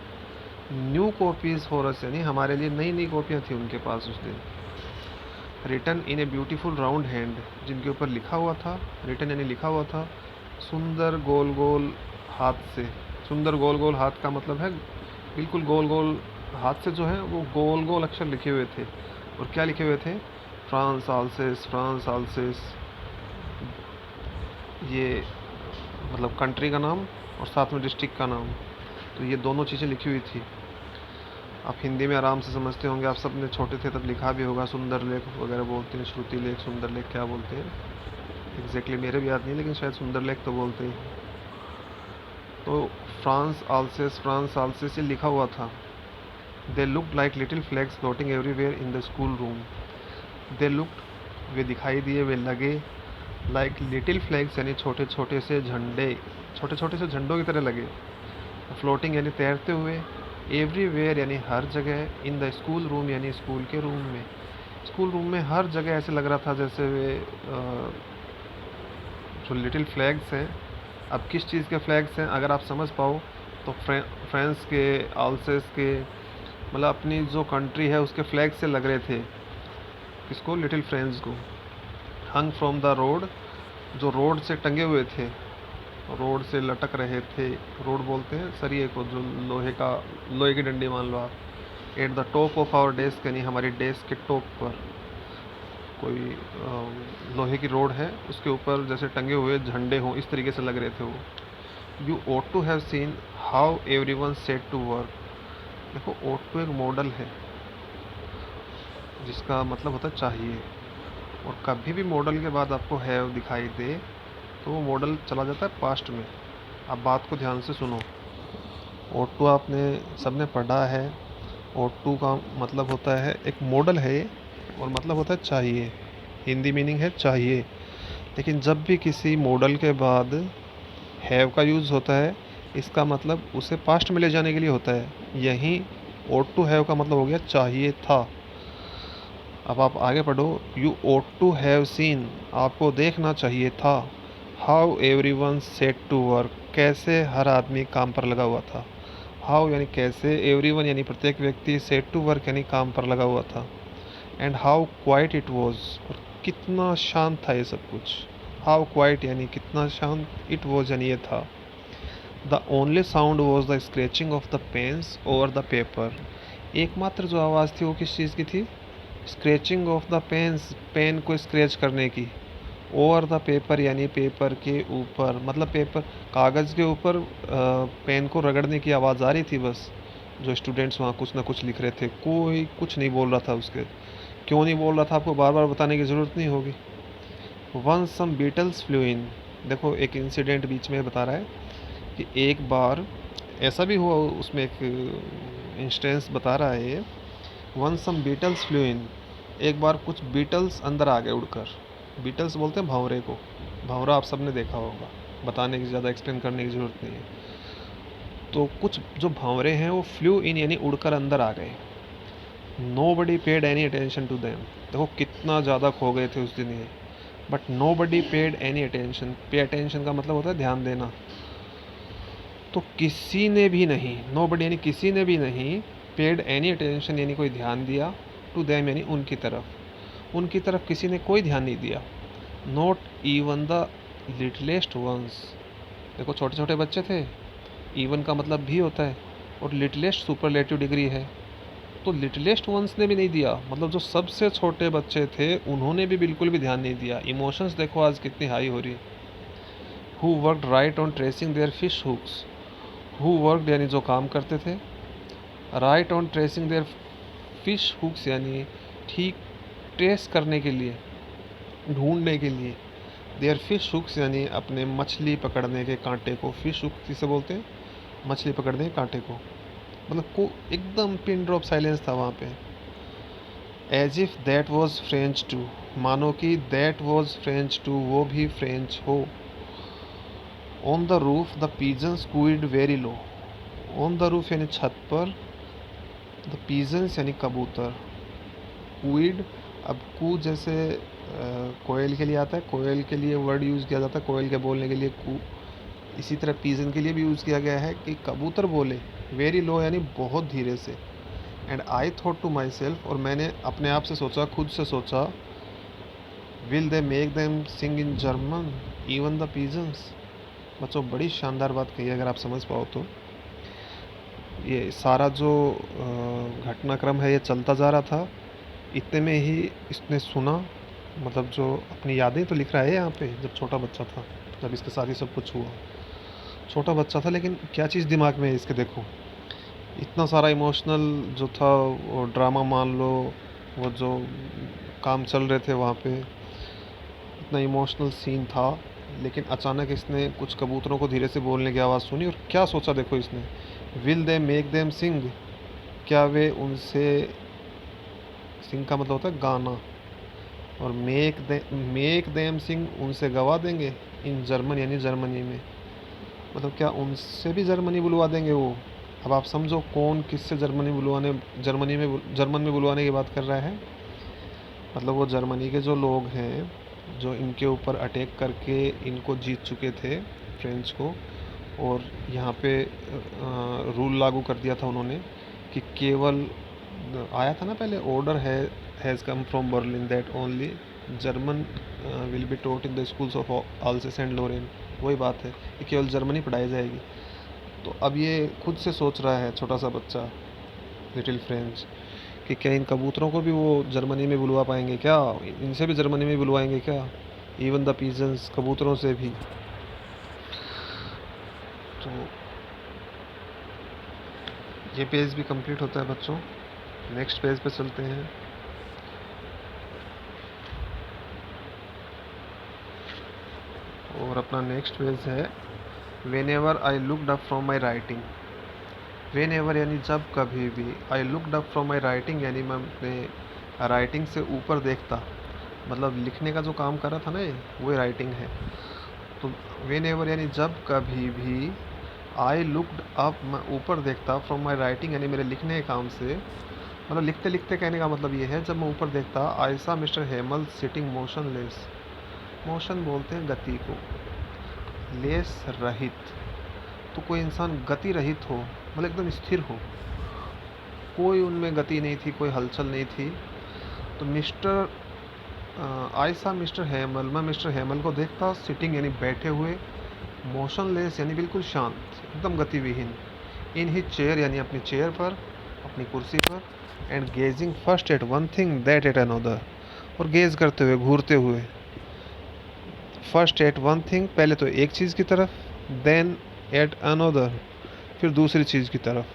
न्यू कॉपीज़ फॉर अस, यानी हमारे लिए नई नई कॉपियाँ थी उनके पास उस दिन। Written in a beautiful round hand, जिनके ऊपर लिखा हुआ था, रिटन यानी लिखा हुआ था, सुंदर गोल गोल हाथ से। सुंदर गोल गोल हाथ का मतलब है बिल्कुल गोल गोल हाथ से जो है वो गोल गोल अक्षर लिखे हुए थे। और क्या लिखे हुए थे? फ्रांस आल्सेस, फ्रांस आल्सेस, ये मतलब कंट्री का नाम और साथ में डिस्ट्रिक्ट का नाम, तो ये दोनों चीज़ें लिखी हुई थी। आप हिंदी में आराम से समझते होंगे, आप सब ने छोटे थे तब लिखा भी होगा, सुंदर लेख वगैरह बोलते हैं, श्रुति लेख, सुंदर लेख क्या बोलते हैं एग्जैक्टली मेरे भी याद नहीं, लेकिन शायद सुंदर लेख तो बोलते हैं। तो फ्रांस आल्सेस ये लिखा हुआ था। They looked like little flags floating everywhere in the school room. They looked, वे दिखाई दिए, वे लगे, लाइक लिटिल फ्लैग्स यानी छोटे छोटे से झंडे, छोटे छोटे से झंडों की तरह लगे। फ्लोटिंग यानी तैरते हुए, एवरीवेयर यानी हर जगह, इन द स्कूल रूम यानी स्कूल के रूम में। स्कूल रूम में हर जगह ऐसे लग रहा था जैसे वे जो लिटिल फ्लैग्स हैं। अब किस चीज़ के फ्लैग्स हैं अगर आप समझ पाओ तो फ्रांस के, आल्सेस के, मतलब अपनी जो कंट्री है उसके फ्लैग से लग रहे थे। किसको? लिटिल फ्रेंड्स को। हंग फ्रॉम द रोड, जो रोड से टंगे हुए थे, रोड से लटक रहे थे। रोड बोलते हैं सरिये को, जो लोहे की डंडी मान लो आप। At the top of our desk, यानी हमारी डेस्क के टॉप पर कोई लोहे की रोड है, उसके ऊपर जैसे टंगे हुए झंडे हों, इस तरीके से लग रहे थे वो। You ought to have seen how everyone set to work. देखो, ought टू एक मॉडल है जिसका मतलब होता है चाहिए, और कभी भी मॉडल के बाद आपको हैव दिखाई दे तो वो मॉडल चला जाता है पास्ट में। आप बात को ध्यान से सुनो। ought टू आपने सबने पढ़ा है। ought टू का मतलब होता है, एक मॉडल है ये, और मतलब होता है चाहिए। हिंदी मीनिंग है चाहिए। लेकिन जब भी किसी मॉडल के बाद हैव का यूज़ होता है, इसका मतलब उसे पास्ट में ले जाने के लिए होता है। यहीं ought टू हैव का मतलब हो गया चाहिए था। अब आप आगे पढ़ो। You ought to have seen, आपको देखना चाहिए था। How everyone set to work, कैसे हर आदमी काम पर लगा हुआ था। हाउ यानी कैसे, एवरीवन यानी प्रत्येक व्यक्ति, सेट टू वर्क यानी काम पर लगा हुआ था। And how quite it was, और कितना शांत था ये सब कुछ। हाउ क्वाइट यानी कितना शांत, इट वॉज यानी ये था। The only sound was the scratching of the pens over the paper, एकमात्र जो आवाज़ थी वो किस चीज़ की थी? Scratching of the pens, pen को स्क्रैच करने की। ओवर द पेपर यानी पेपर के ऊपर, मतलब पेपर, कागज़ के ऊपर पेन को रगड़ने की आवाज़ आ रही थी बस। जो स्टूडेंट्स वहाँ कुछ ना कुछ लिख रहे थे, कोई कुछ नहीं बोल रहा था उसके। क्यों नहीं बोल रहा था आपको बार बार बताने की ज़रूरत नहीं होगी। वंस सम बीटल्स फ्लू इन, देखो एक इंसिडेंट बीच में बता रहा है कि एक बार ऐसा भी हुआ, उसमें एक इंस्टेंस बता रहा है ये। वंस सम बीटल्स फ्लू इन, एक बार कुछ बीटल्स अंदर आ गए उड़कर। बीटल्स बोलते हैं भंवरे को। भंवरा आप सबने देखा होगा, बताने की ज़्यादा एक्सप्लेन करने की ज़रूरत नहीं है। तो कुछ जो भंवरे हैं वो फ्लू इन यानी उड़कर अंदर आ गए। Nobody paid any attention to them, देखो कितना ज़्यादा खो गए थे उस दिन ये। But nobody paid any attention, pay attention का मतलब होता है ध्यान देना। तो किसी ने भी नहीं, नो बडी यानी किसी ने भी नहीं, पेड एनी अटेंशन यानी कोई ध्यान दिया, टू देम यानी उनकी तरफ, उनकी तरफ किसी ने कोई ध्यान नहीं दिया। Not even the littlest ones, देखो छोटे छोटे बच्चे थे, इवन का मतलब भी होता है, और लिटलेस्ट सुपरलेटिव डिग्री है। तो लिटलेस्ट वंस ने भी नहीं दिया, मतलब जो सबसे छोटे बच्चे थे उन्होंने भी बिल्कुल भी ध्यान नहीं दिया। इमोशंस देखो आज कितनी हाई हो रही है। Who worked right on tracing their fish hooks, who worked यानी जो काम करते थे, right on tracing their fish hooks यानी ठीक ट्रेस करने के लिए, ढूंढने के लिए। देयर फिश हुक्स यानी अपने मछली पकड़ने के कांटे को। फिश हुक किसे बोलते हैं? मछली पकड़ने के कांटे को। मतलब को एकदम पिन ड्रॉप साइलेंस था वहाँ पे। As if that was French too, मानो कि दैट वॉज फ्रेंच टू, वो भी फ्रेंच हो। On the roof the pigeons Kwid very low, on the roof यानी छत पर, द पीजन्स यानी कबूतर, क्वीड, अब कू जैसे कोयल के लिए आता है, कोयल के लिए वर्ड यूज़ किया जाता है कोयल के बोलने के लिए कू, इसी तरह पीजन के लिए भी यूज़ किया गया है कि कबूतर बोले। वेरी लो यानी बहुत धीरे से। And I thought to myself, और मैंने अपने आप से सोचा, खुद से सोचा, will they make them sing in German even the pigeons. बच्चों बड़ी शानदार बात कही अगर आप समझ पाओ तो। ये सारा जो घटनाक्रम है ये चलता जा रहा था, इतने में ही इसने सुना, मतलब जो अपनी यादें तो लिख रहा है यहाँ पे, जब छोटा बच्चा था, जब इसके साथ ही सब कुछ हुआ। छोटा बच्चा था लेकिन क्या चीज़ दिमाग में है इसके, देखो इतना सारा इमोशनल जो था, वो ड्रामा मान लो, वो जो काम चल रहे थे वहाँ पे, इतना इमोशनल सीन था। लेकिन अचानक इसने कुछ कबूतरों को धीरे से बोलने की आवाज़ सुनी, और क्या सोचा देखो इसने, विल दे मेक देम सिंग, क्या वे उनसे, सिंग का मतलब होता है गाना, और मेक देम सिंग उनसे गवा देंगे, इन जर्मन यानी जर्मनी में, मतलब क्या उनसे भी जर्मनी बुलवा देंगे वो। अब आप समझो कौन किससे जर्मन में बुलवाने की बात कर रहा है। मतलब वो जर्मनी के जो लोग हैं, जो इनके ऊपर अटैक करके इनको जीत चुके थे, फ्रेंच को, और यहाँ पे रूल लागू कर दिया था उन्होंने कि केवल आया था ना पहले, order has come from Berlin that only German will be taught in the schools of Alsace and Lorraine. वही बात है कि केवल जर्मनी पढ़ाई जाएगी। तो अब ये खुद से सोच रहा है छोटा सा बच्चा, लिटिल फ्रेंच, कि क्या इन कबूतरों को भी वो जर्मनी में बुलवा पाएंगे क्या, इनसे भी जर्मनी में बुलवाएंगे क्या, इवन द पीजन्स, कबूतरों से भी। तो ये पेज भी कंप्लीट होता है बच्चों। नेक्स्ट पेज पे चलते हैं। और अपना नेक्स्ट पेज है when ever I looked up from my writing. When ever यानी जब कभी भी, I looked up from my writing यानी मैं अपने राइटिंग से ऊपर देखता, मतलब लिखने का जो काम कर रहा था ना ये, वो राइटिंग है। तो वेन एवर यानी जब कभी भी, आई लुकड अप मैं ऊपर देखता, फ्रॉम माई राइटिंग यानी मेरे लिखने के काम से, मतलब लिखते लिखते कहने का मतलब ये है, जब मैं ऊपर देखता आई सा mister Hemal sitting motionless. Motion बोलते हैं गति को, लेस रहित, तो कोई इंसान गति रहित हो, मतलब एकदम स्थिर हो, कोई उनमें गति नहीं थी, कोई हलचल नहीं थी। तो मिस्टर आयसा मिस्टर हेमल, मैं मिस्टर हेमल को देखता सिटिंग यानी बैठे हुए, मोशनलेस यानी बिल्कुल शांत, एकदम गतिविहीन, इन ही चेयर यानी अपनी चेयर पर, अपनी कुर्सी पर, and gazing first at one thing that at another, और गेज करते हुए, घूरते हुए, फर्स्ट एट वन थिंग पहले तो एक चीज़ की तरफ, देन एट अनदर फिर दूसरी चीज़ की तरफ,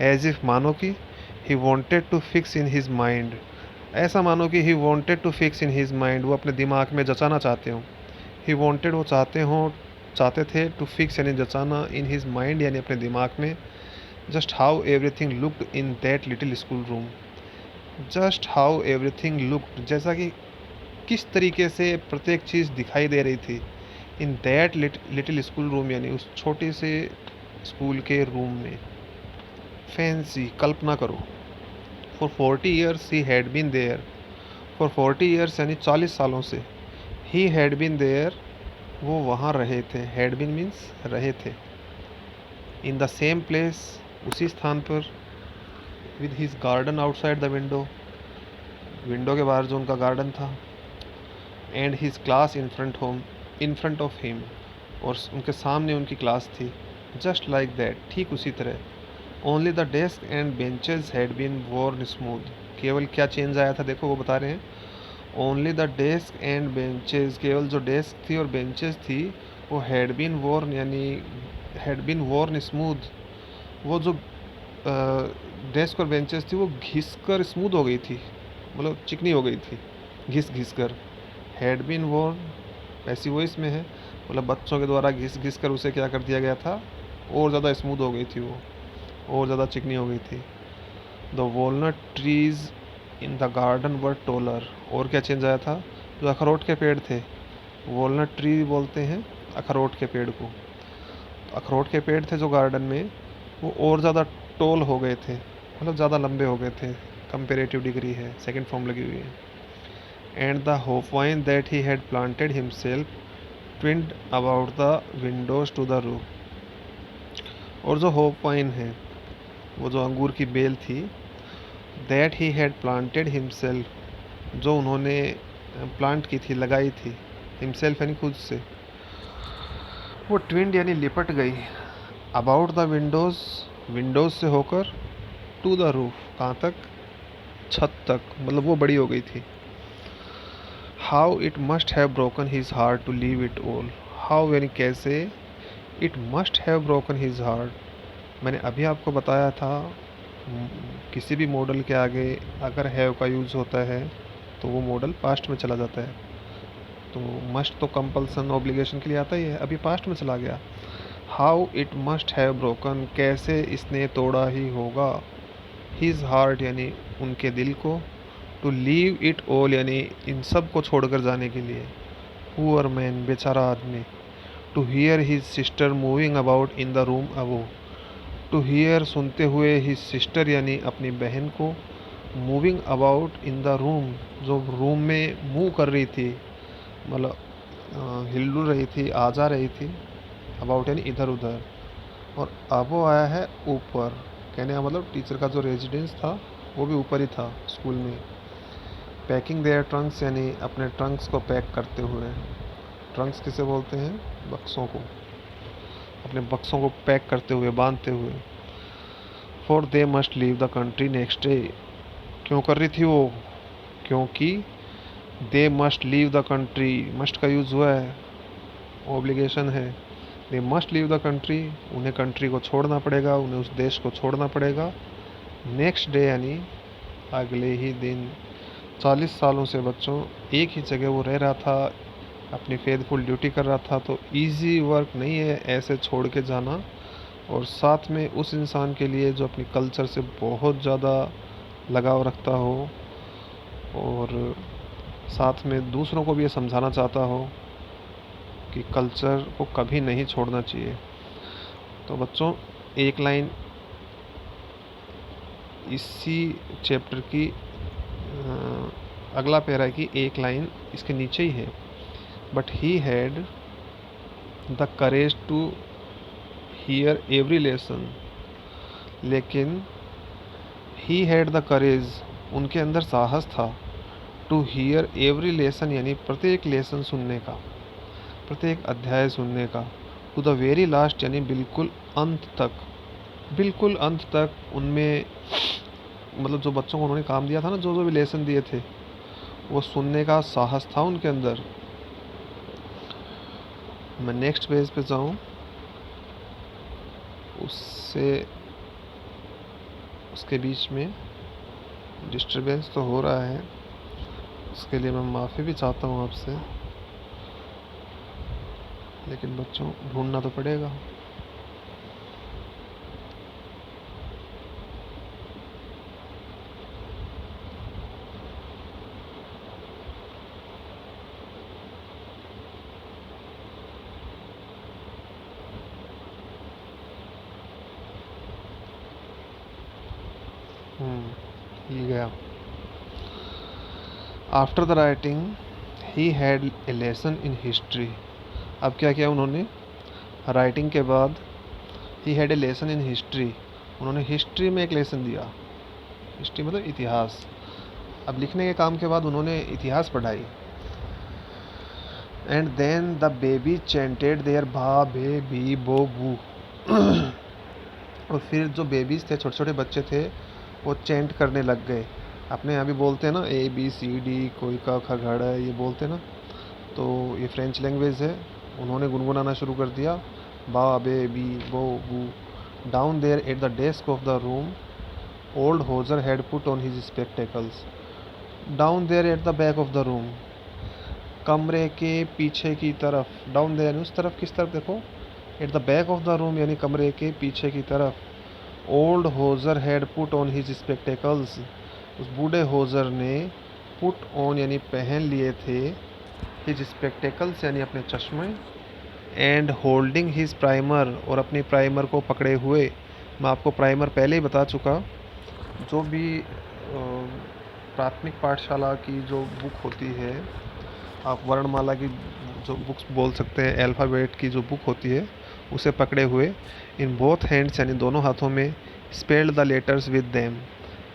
एज इफ मानो कि he wanted to fix in his mind, ऐसा मानो कि he wanted to fix in his mind, वो अपने दिमाग में जचाना चाहते हो। ही वॉन्टेड वो चाहते थे, टू फिक्स यानी जचाना, इन हिज माइंड यानी अपने दिमाग में, just how everything looked in that little school room. Just how everything looked, जैसा कि किस तरीके से प्रत्येक चीज़ दिखाई दे रही थी, in that little school room यानी उस छोटे से स्कूल के रूम में। फैंसी, कल्पना करो। For 40 years he had been there, for 40 years यानी 40 सालों से, ही हैड बीन देयर वो वहाँ रहे थे, हैड बीन मीन्स रहे थे, इन द सेम प्लेस उसी स्थान पर, with his garden outside the window, window के बाहर जो उनका गार्डन था, and his class in front of him, और उनके सामने उनकी क्लास थी, जस्ट लाइक दैट ठीक उसी तरह, only the desk and benches had been worn smooth, केवल क्या चेंज आया था देखो, वो बता रहे हैं, only the desk and benches, केवल जो डेस्क थी और बेंचेज थी वो हैड बीन वॉर्न यानी हैड बीन वॉर्न स्मूथ, वो जो डेस्क और बेंचेस थी वो घिस कर स्मूथ हो गई थी, मतलब चिकनी हो गई थी घिस घिस कर। हैड बीन वॉर्न ऐसी वो इसमें है, मतलब बच्चों के द्वारा घिस घिस कर उसे क्या कर दिया गया था, और ज़्यादा स्मूथ हो गई थी वो, और ज़्यादा चिकनी हो गई थी। The walnut trees in the garden were taller, और क्या चेंज आया था, जो अखरोट के पेड़ थे, वॉलनट ट्री बोलते हैं अखरोट के पेड़ को, तो अखरोट के पेड़ थे जो गार्डन में, वो और ज़्यादा टोल हो गए थे, मतलब ज़्यादा लंबे हो गए थे, कंपेरेटिव डिग्री है, सेकंड फॉर्म लगी हुई है। And the hopvine that he had planted himself twined about the windows to the roof, और जो होपवाइन है वो जो अंगूर की बेल थी, that he had planted himself, जो उन्होंने प्लांट की थी, लगाई थी, हिमसेल्फ यानी खुद से, वो ट्विंड यानी लिपट गई, अबाउट द विंडोज़, विंडोज़ से होकर, टू द रूफ कहाँ तक, छत तक, मतलब वो बड़ी हो गई थी। How it must have broken his heart to leave it all, how यानी कैसे, it must have broken his heart, मैंने अभी आपको बताया था किसी भी मॉडल के आगे अगर हैव का यूज़ होता है तो वो मॉडल पास्ट में चला जाता है, तो मस्ट तो कंपल्सन ऑब्लिगेशन के लिए आता ही है, अभी पास्ट में चला गया। How it must have broken, कैसे इसने तोड़ा ही होगा, हिज हार्ट यानी उनके दिल को, टू लीव इट ऑल यानी इन सब को छोड़कर जाने के लिए, पुअर मैन बेचारा आदमी, to hear his sister moving about in the room above, to hear सुनते हुए हिज सिस्टर यानी अपनी बहन को, moving about in the room जो रूम में मूव कर रही थी, मतलब हिल डुल रही थी, आ जा रही थी, अबाउट यानी इधर उधर, और अब वो आया है ऊपर, कहने का मतलब टीचर का जो रेजिडेंस था वो भी ऊपर ही था स्कूल में। पैकिंग देयर ट्रंक्स यानी अपने ट्रंक्स को पैक करते हुए। ट्रंक्स किसे बोलते हैं? बक्सों को। अपने बक्सों को पैक करते हुए, बांधते हुए। For they must leave the country next day. क्यों कर रही थी वो? क्योंकि they must leave the country, must का यूज़ हुआ है, ऑब्लिगेशन है। They must leave the country, उन्हें कंट्री को छोड़ना पड़ेगा, उन्हें उस देश को छोड़ना पड़ेगा। नेक्स्ट डे यानी अगले ही दिन। 40 सालों से बच्चों एक ही जगह वो रह रहा था, अपनी फेथफुल ड्यूटी कर रहा था। तो इजी वर्क नहीं है ऐसे छोड़ के जाना, और साथ में उस इंसान के लिए जो अपनी कल्चर से बहुत ज़्यादा लगाव रखता हो और साथ में दूसरों को भी ये समझाना चाहता हो कि कल्चर को कभी नहीं छोड़ना चाहिए। तो बच्चों एक लाइन इसी चैप्टर की अगला पैरा की एक लाइन इसके नीचे ही है। But he had the courage to hear every lesson. लेकिन ही हैड द करेज, उनके अंदर साहस था, टू हियर एवरी लेसन यानी प्रत्येक लेसन सुनने का, प्रत्येक अध्याय सुनने का। टू द वेरी लास्ट यानी बिल्कुल अंत तक, बिल्कुल अंत तक। उनमें मतलब जो बच्चों को उन्होंने काम दिया था ना, जो जो भी लेसन दिए थे, वो सुनने का साहस था उनके अंदर। मैं नेक्स्ट पेज पे जाऊँ, उसके बीच में डिस्टरबेंस तो हो रहा है, उसके लिए मैं माफ़ी भी चाहता हूँ आपसे, लेकिन बच्चों ढूंढना तो पड़ेगा। ये गया। After the writing he had a lesson in history. अब क्या किया उन्होंने? राइटिंग के बाद he had a lesson in history, उन्होंने हिस्ट्री में एक लेसन दिया। हिस्ट्री मतलब इतिहास। अब लिखने के काम के बाद उन्होंने इतिहास पढ़ाई। And then the baby chanted their ba be B bo बू। और फिर जो बेबीज़ थे, छोटे छोटे बच्चे थे, वो चैंट करने लग गए। अपने यहाँ भी बोलते हैं ना, ए बी सी डी, कोई का ख घड़ है, ये बोलते हैं ना। तो ये फ्रेंच लैंग्वेज है। उन्होंने गुनगुनाना शुरू कर दिया, बा बे bi bo bu. Down there at the desk of the room old Hauser had put on his spectacles. Down there at the back of the room, कमरे के पीछे की तरफ। डाउन देयर उस तरफ, किस तरफ देखो? Eight the back of the room यानी कमरे के पीछे की तरफ। Old Hauser had put on his spectacles, उस बूढ़े होजर ने पुट ऑन यानी पहन लिए थे, हिज स्पेक्टेकल्स यानी अपने चश्मे, एंड होल्डिंग हिज प्राइमर और अपनी प्राइमर को पकड़े हुए। मैं आपको प्राइमर पहले ही बता चुका। जो भी प्राथमिक पाठशाला की जो बुक होती है, आप वर्णमाला की जो बुक्स बोल सकते हैं, अल्फ़ाबेट की जो बुक होती है, उसे पकड़े हुए। इन बोथ हैंड्स यानी दोनों हाथों में। Spelled the letters with them,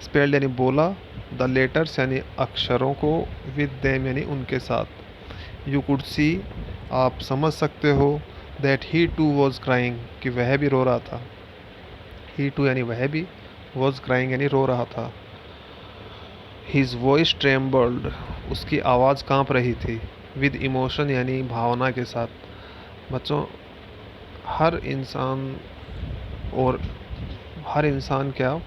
spelled यानी बोला, द लेटर्स यानी अक्षरों को, विद देम यानी उनके साथ। यू कुड सी, आप समझ सकते हो, that he too was crying, कि वह भी रो रहा था। ही टू यानी वह भी, वॉज क्राइंग यानी रो रहा था। हिज वॉइस ट्रेम्बल्ड, उसकी आवाज़ कांप रही थी। विद इमोशन यानी भावना के साथ। बच्चों हर इंसान, और हर इंसान क्या,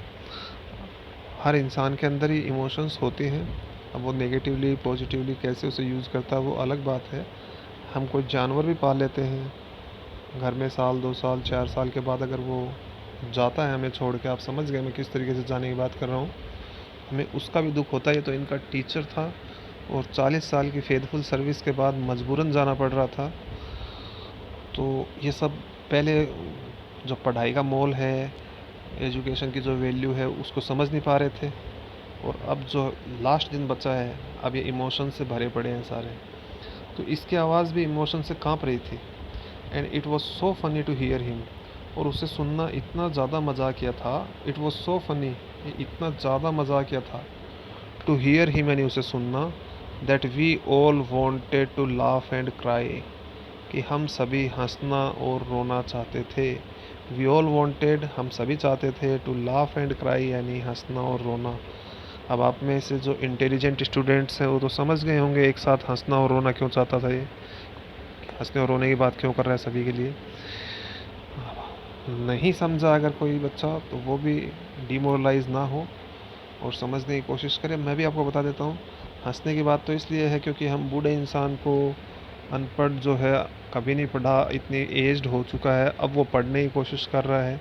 हर इंसान के अंदर ही इमोशंस होते हैं। अब वो नेगेटिवली पॉजिटिवली कैसे उसे यूज़ करता है वो अलग बात है। हम कोई जानवर भी पाल लेते हैं घर में, साल 2 साल 4 साल के बाद अगर वो जाता है हमें छोड़ के, आप समझ गए मैं किस तरीके से जाने की बात कर रहा हूँ, हमें उसका भी दुख होता है। ये तो इनका टीचर था और 40 साल की फेथफुल सर्विस के बाद मजबूरन जाना पड़ रहा था। तो ये सब पहले जो पढ़ाई का मोल है, एजुकेशन की जो वैल्यू है, उसको समझ नहीं पा रहे थे, और अब जो लास्ट दिन बचा है, अब ये इमोशन से भरे पड़े हैं सारे। तो इसकी आवाज़ भी इमोशन से कांप रही थी। And it was so funny to hear him, और उसे सुनना इतना ज़्यादा मज़ा किया था। इट वॉज सो फनी ये इतना ज़्यादा मजाकिया था। टू हियर ही, मैंने उसे सुनना। That we all wanted to laugh and cry, कि हम सभी हंसना और रोना चाहते थे। वी ऑल वॉन्टेड, हम सभी चाहते थे, टू लाफ एंड क्राई यानी हंसना और रोना। अब आप में से जो इंटेलिजेंट स्टूडेंट्स हैं वो तो समझ गए होंगे एक साथ हंसना और रोना क्यों चाहता था ये, हंसने और रोने की बात क्यों कर रहा है सभी के लिए। नहीं समझा अगर कोई बच्चा तो वो भी डिमोरलाइज ना हो और समझने की कोशिश करें। मैं भी आपको बता देता हूँ, हंसने की बात तो इसलिए है क्योंकि हम बूढ़े इंसान को, अनपढ़ जो है कभी नहीं पढ़ा, इतनी एज्ड हो चुका है, अब वो पढ़ने की कोशिश कर रहा है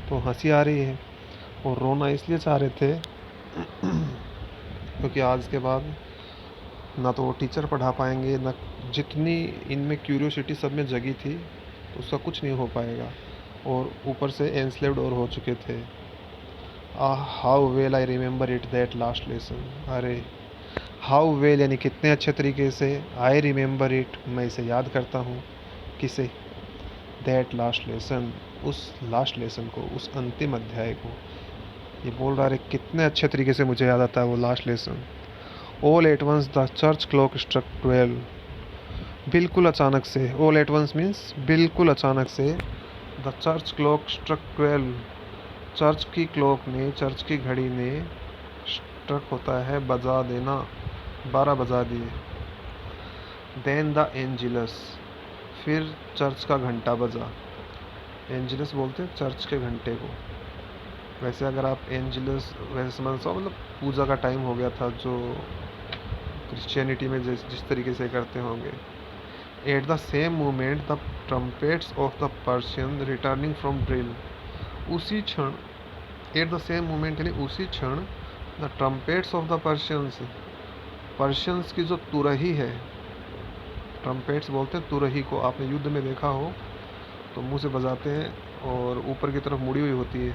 तो हंसी आ रही है। और रोना इसलिए चाह रहे थे क्योंकि आज के बाद ना तो वो टीचर पढ़ा पाएंगे, ना जितनी इनमें क्यूरियोसिटी सब में जगी थी तो उसका कुछ नहीं हो पाएगा, और ऊपर से एंस्लेव्ड और हो चुके थे। How well I remember it that last lesson. अरे हाउ वेल यानी कितने अच्छे तरीके से, आई रिमेंबर इट मैं इसे याद करता हूँ। किसे? दैट लास्ट लेसन, उस लास्ट लेसन को, उस अंतिम अध्याय को। ये बोल रहा है कितने अच्छे तरीके से मुझे याद आता है वो last lesson. All at once the church clock struck 12, बिल्कुल अचानक से। ऑल एट वंस मीन्स बिल्कुल अचानक से। The church clock struck 12, church की क्लॉक ने, चर्च की घड़ी ने, स्ट्रक होता है बजा देना, 12 बजा दिए। देन द एंजिलस, फिर चर्च का घंटा बजा। एंजिलस बोलते हैं चर्च के घंटे को। वैसे अगर आप एंजिलस वैसे समझ सो मतलब पूजा का टाइम हो गया था, जो क्रिश्चियनिटी में जिस तरीके से करते होंगे। At the same moment the trumpets of the Persian returning from drill, उसी क्षण, एट द सेम मोमेंट यानी उसी क्षण, the trumpets of the Persians, Persians की जो तुरही है, ट्रम्पेट्स बोलते हैं तुरही को, आपने युद्ध में देखा हो तो मुंह से बजाते हैं और ऊपर की तरफ मुड़ी हुई होती है।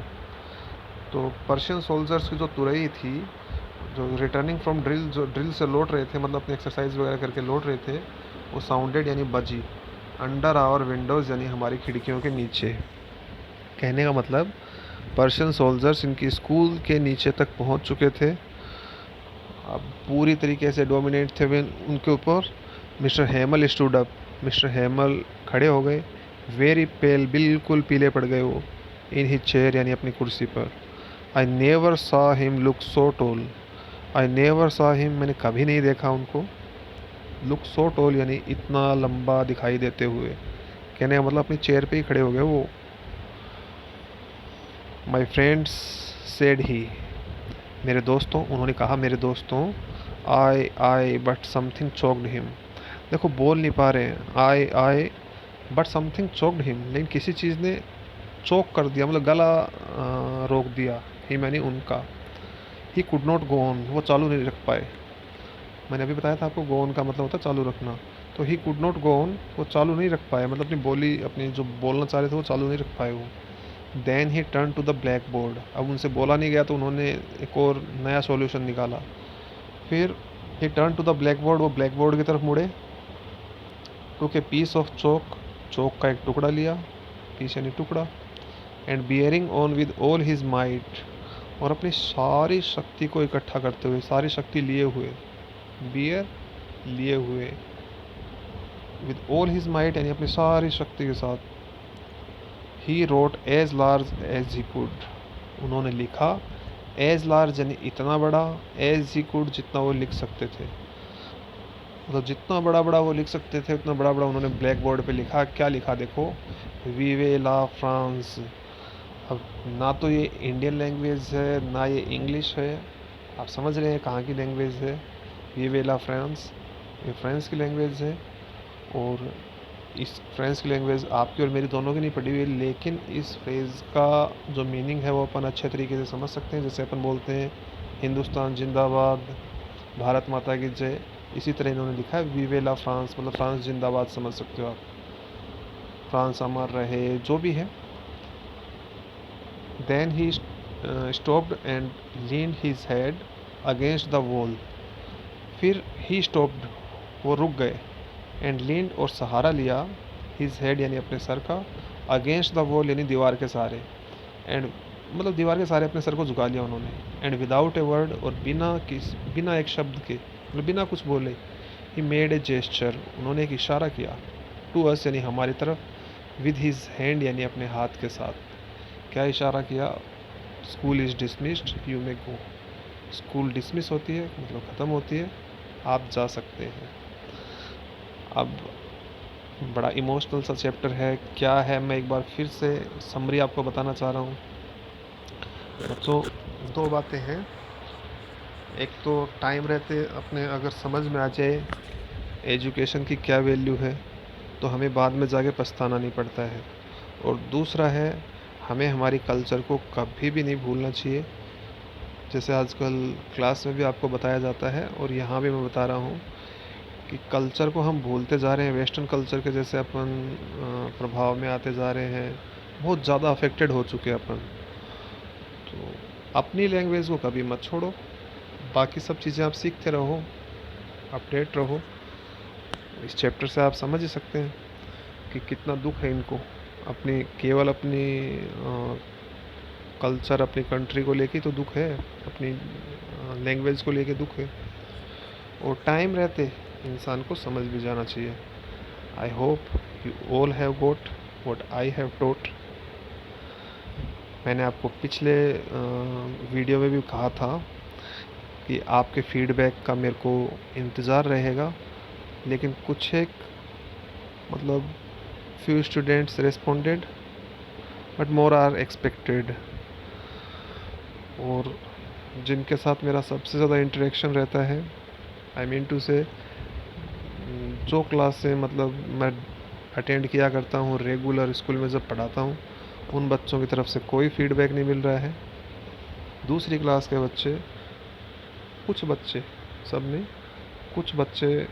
तो पर्शियन सोल्जर्स की जो तुरही थी, जो रिटर्निंग फ्रॉम ड्रिल, जो ड्रिल से लौट रहे थे, मतलब अपनी एक्सरसाइज वगैरह करके लौट रहे थे, वो साउंडेड यानी बजी, अंडर आवर विंडोज़ यानी हमारी खिड़कियों के नीचे। कहने का मतलब पर्शियन सोल्जर्स इनकी स्कूल के नीचे तक पहुंच चुके थे, अब पूरी तरीके से डोमिनेट थे वे उनके ऊपर। Mister Hemal stood up, mister Hemal खड़े हो गए। वेरी पेल, बिल्कुल पीले पड़ गए वो। इन हिज चेयर यानी अपनी कुर्सी पर। I never saw him look so toll, I never saw him मैंने कभी नहीं देखा उनको, लुक सो टोल यानी इतना लंबा दिखाई देते हुए। कहने का मतलब अपनी चेयर पे ही खड़े हो गए वो। माई फ्रेंड्स सेड ही, मेरे दोस्तों, उन्होंने कहा मेरे दोस्तों। आई बट समथिंग चोक्ड हिम, देखो बोल नहीं पा रहे हैं। आई बट समथिंग चोक्ड हिम, लेकिन किसी चीज़ ने चोक कर दिया, मतलब गला रोक दिया। ही मैंने उनका। He could not go on, वो चालू नहीं रख पाए। मैंने अभी बताया था आपको गो ऑन का मतलब होता है चालू रखना। तो he could not go on, वो चालू नहीं रख पाए, मतलब अपनी बोली, अपनी जो बोलना चाह रहे थे वो चालू नहीं रख पाए वो। Then he turn to the blackboard, अब उनसे बोला नहीं गया तो उन्होंने एक और नया सॉल्यूशन निकाला। फिर he turn to the blackboard, वो ब्लैक बोर्ड की तरफ मुड़े। टुक ए पीस ऑफ चौक, चौक का एक टुकड़ा लिया, पीस यानी टुकड़ा। And bearing on with all his might, और अपनी सारी शक्ति को इकट्ठा करते हुए, सारी शक्ति लिए हुए, बियर लिए हुए, विद ऑल हिज माइट यानी अपनी सारी शक्ति के साथ। He wrote as large as he could, उन्होंने लिखा एज लार्ज यानी इतना बड़ा, एज ही कुड जितना वो लिख सकते थे, मतलब जितना बड़ा बड़ा वो लिख सकते थे उतना बड़ा बड़ा उन्होंने ब्लैक बोर्ड पे लिखा। क्या लिखा देखो, वीवे ला फ्रांस। अब ना तो ये इंडियन लैंग्वेज है ना ये इंग्लिश है, आप समझ रहे हैं कहाँ की लैंग्वेज है। वीवे ला फ्रांस, ये फ्रांस की लैंग्वेज है, और इस फ्रेंच की लैंग्वेज आपकी और मेरी दोनों की नहीं पढ़ी हुई है, लेकिन इस फ्रेज़ का जो मीनिंग है वो अपन अच्छे तरीके से समझ सकते हैं। जैसे अपन बोलते हैं हिंदुस्तान जिंदाबाद, भारत माता की जय, इसी तरह इन्होंने लिखा है वीवे ला फ्रांस, मतलब फ्रांस जिंदाबाद समझ सकते हो आप, फ्रांस अमर रहे, जो भी है। Then he stopped and leaned his head against the wall, फिर ही स्टॉप्ड, वो रुक गए, एंड लीन्ड और सहारा लिया, हिज हेड यानी अपने सर का, अगेंस्ट द वॉल यानी दीवार के सहारे, एंड मतलब दीवार के सारे अपने सर को झुका लिया उन्होंने। एंड विदाउट ए वर्ड, और बिना एक शब्द के, मतलब बिना कुछ बोले, ही मेड ए जेस्चर, उन्होंने एक इशारा किया, टू अस यानी हमारी तरफ, विद हिज हैंड यानी अपने हाथ के साथ। क्या इशारा किया? School is dismissed, you may go. School dismiss होती है मतलब ख़त्म होती है, आप जा सकते हैं। अब बड़ा इमोशनल सा चैप्टर है, क्या है मैं एक बार फिर से समरी आपको बताना चाह रहा हूँ। बच्चों, दो बातें हैं। एक तो टाइम रहते अपने अगर समझ में आ जाए एजुकेशन की क्या वैल्यू है, तो हमें बाद में जाके पछताना नहीं पड़ता है। और दूसरा है, हमें हमारी कल्चर को कभी भी नहीं भूलना चाहिए। जैसे आजकल क्लास में भी आपको बताया जाता है और यहाँ भी मैं बता रहा हूँ कि कल्चर को हम भूलते जा रहे हैं, वेस्टर्न कल्चर के जैसे अपन प्रभाव में आते जा रहे हैं, बहुत ज़्यादा अफेक्टेड हो चुके हैं अपन। तो अपनी लैंग्वेज को कभी मत छोड़ो, बाकी सब चीज़ें आप सीखते रहो, अपडेट रहो। इस चैप्टर से आप समझ ही सकते हैं कि कितना दुख है इनको, केवल अपनी कल्चर, अपनी कंट्री को लेके तो दुख है, अपनी लैंग्वेज को लेके दुख है। और टाइम रहते इंसान को समझ भी जाना चाहिए। I hope you all have got what I have taught. मैंने आपको पिछले वीडियो में भी कहा था कि आपके फीडबैक का मेरे को इंतज़ार रहेगा, लेकिन कुछ एक मतलब few students responded, but more are expected. और जिनके साथ मेरा सबसे ज़्यादा इंटरेक्शन रहता है, आई मीन टू से जो क्लास से मतलब मैं अटेंड किया करता हूँ रेगुलर स्कूल में जब पढ़ाता हूँ, उन बच्चों की तरफ से कोई फीडबैक नहीं मिल रहा है। दूसरी क्लास के बच्चे, कुछ बच्चे, सब नहीं, कुछ बच्चे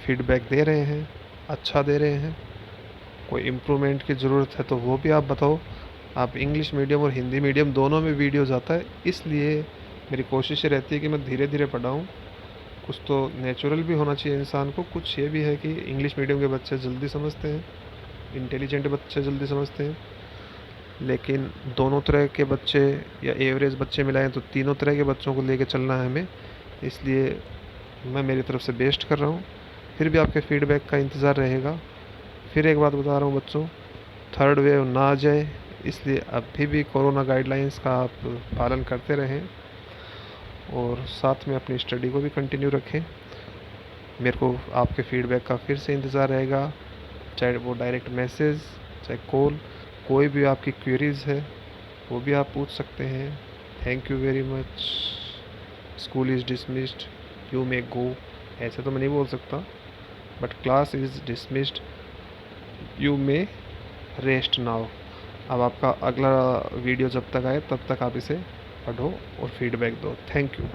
फीडबैक दे रहे हैं, अच्छा दे रहे हैं। कोई इम्प्रूवमेंट की ज़रूरत है तो वो भी आप बताओ। आप इंग्लिश मीडियम और हिंदी मीडियम दोनों में वीडियोज़ आता है, इसलिए मेरी कोशिश रहती है कि मैं धीरे धीरे पढ़ाऊँ। कुछ तो नेचुरल भी होना चाहिए इंसान को, कुछ ये भी है कि इंग्लिश मीडियम के बच्चे जल्दी समझते हैं, इंटेलिजेंट बच्चे जल्दी समझते हैं। लेकिन दोनों तरह के बच्चे या एवरेज बच्चे मिलाएं तो तीनों तरह के बच्चों को लेके चलना है हमें, इसलिए मैं मेरी तरफ से बेस्ट कर रहा हूँ। फिर भी आपके फीडबैक का इंतज़ार रहेगा। फिर एक बात बता रहा हूँ बच्चों, थर्ड वेव ना आ जाए, इसलिए अभी भी कोरोना गाइडलाइंस का आप पालन करते रहें और साथ में अपनी स्टडी को भी कंटिन्यू रखें। मेरे को आपके फीडबैक का फिर से इंतज़ार रहेगा, चाहे वो डायरेक्ट मैसेज, चाहे कॉल, कोई भी आपकी क्वेरीज़ है वो भी आप पूछ सकते हैं। Thank you very much. School is dismissed, you may go. ऐसे तो मैं नहीं बोल सकता, but class is dismissed, you may rest now. अब आपका अगला वीडियो जब तक आए तब तक आप इसे पढ़ो और फीडबैक दो। Thank you.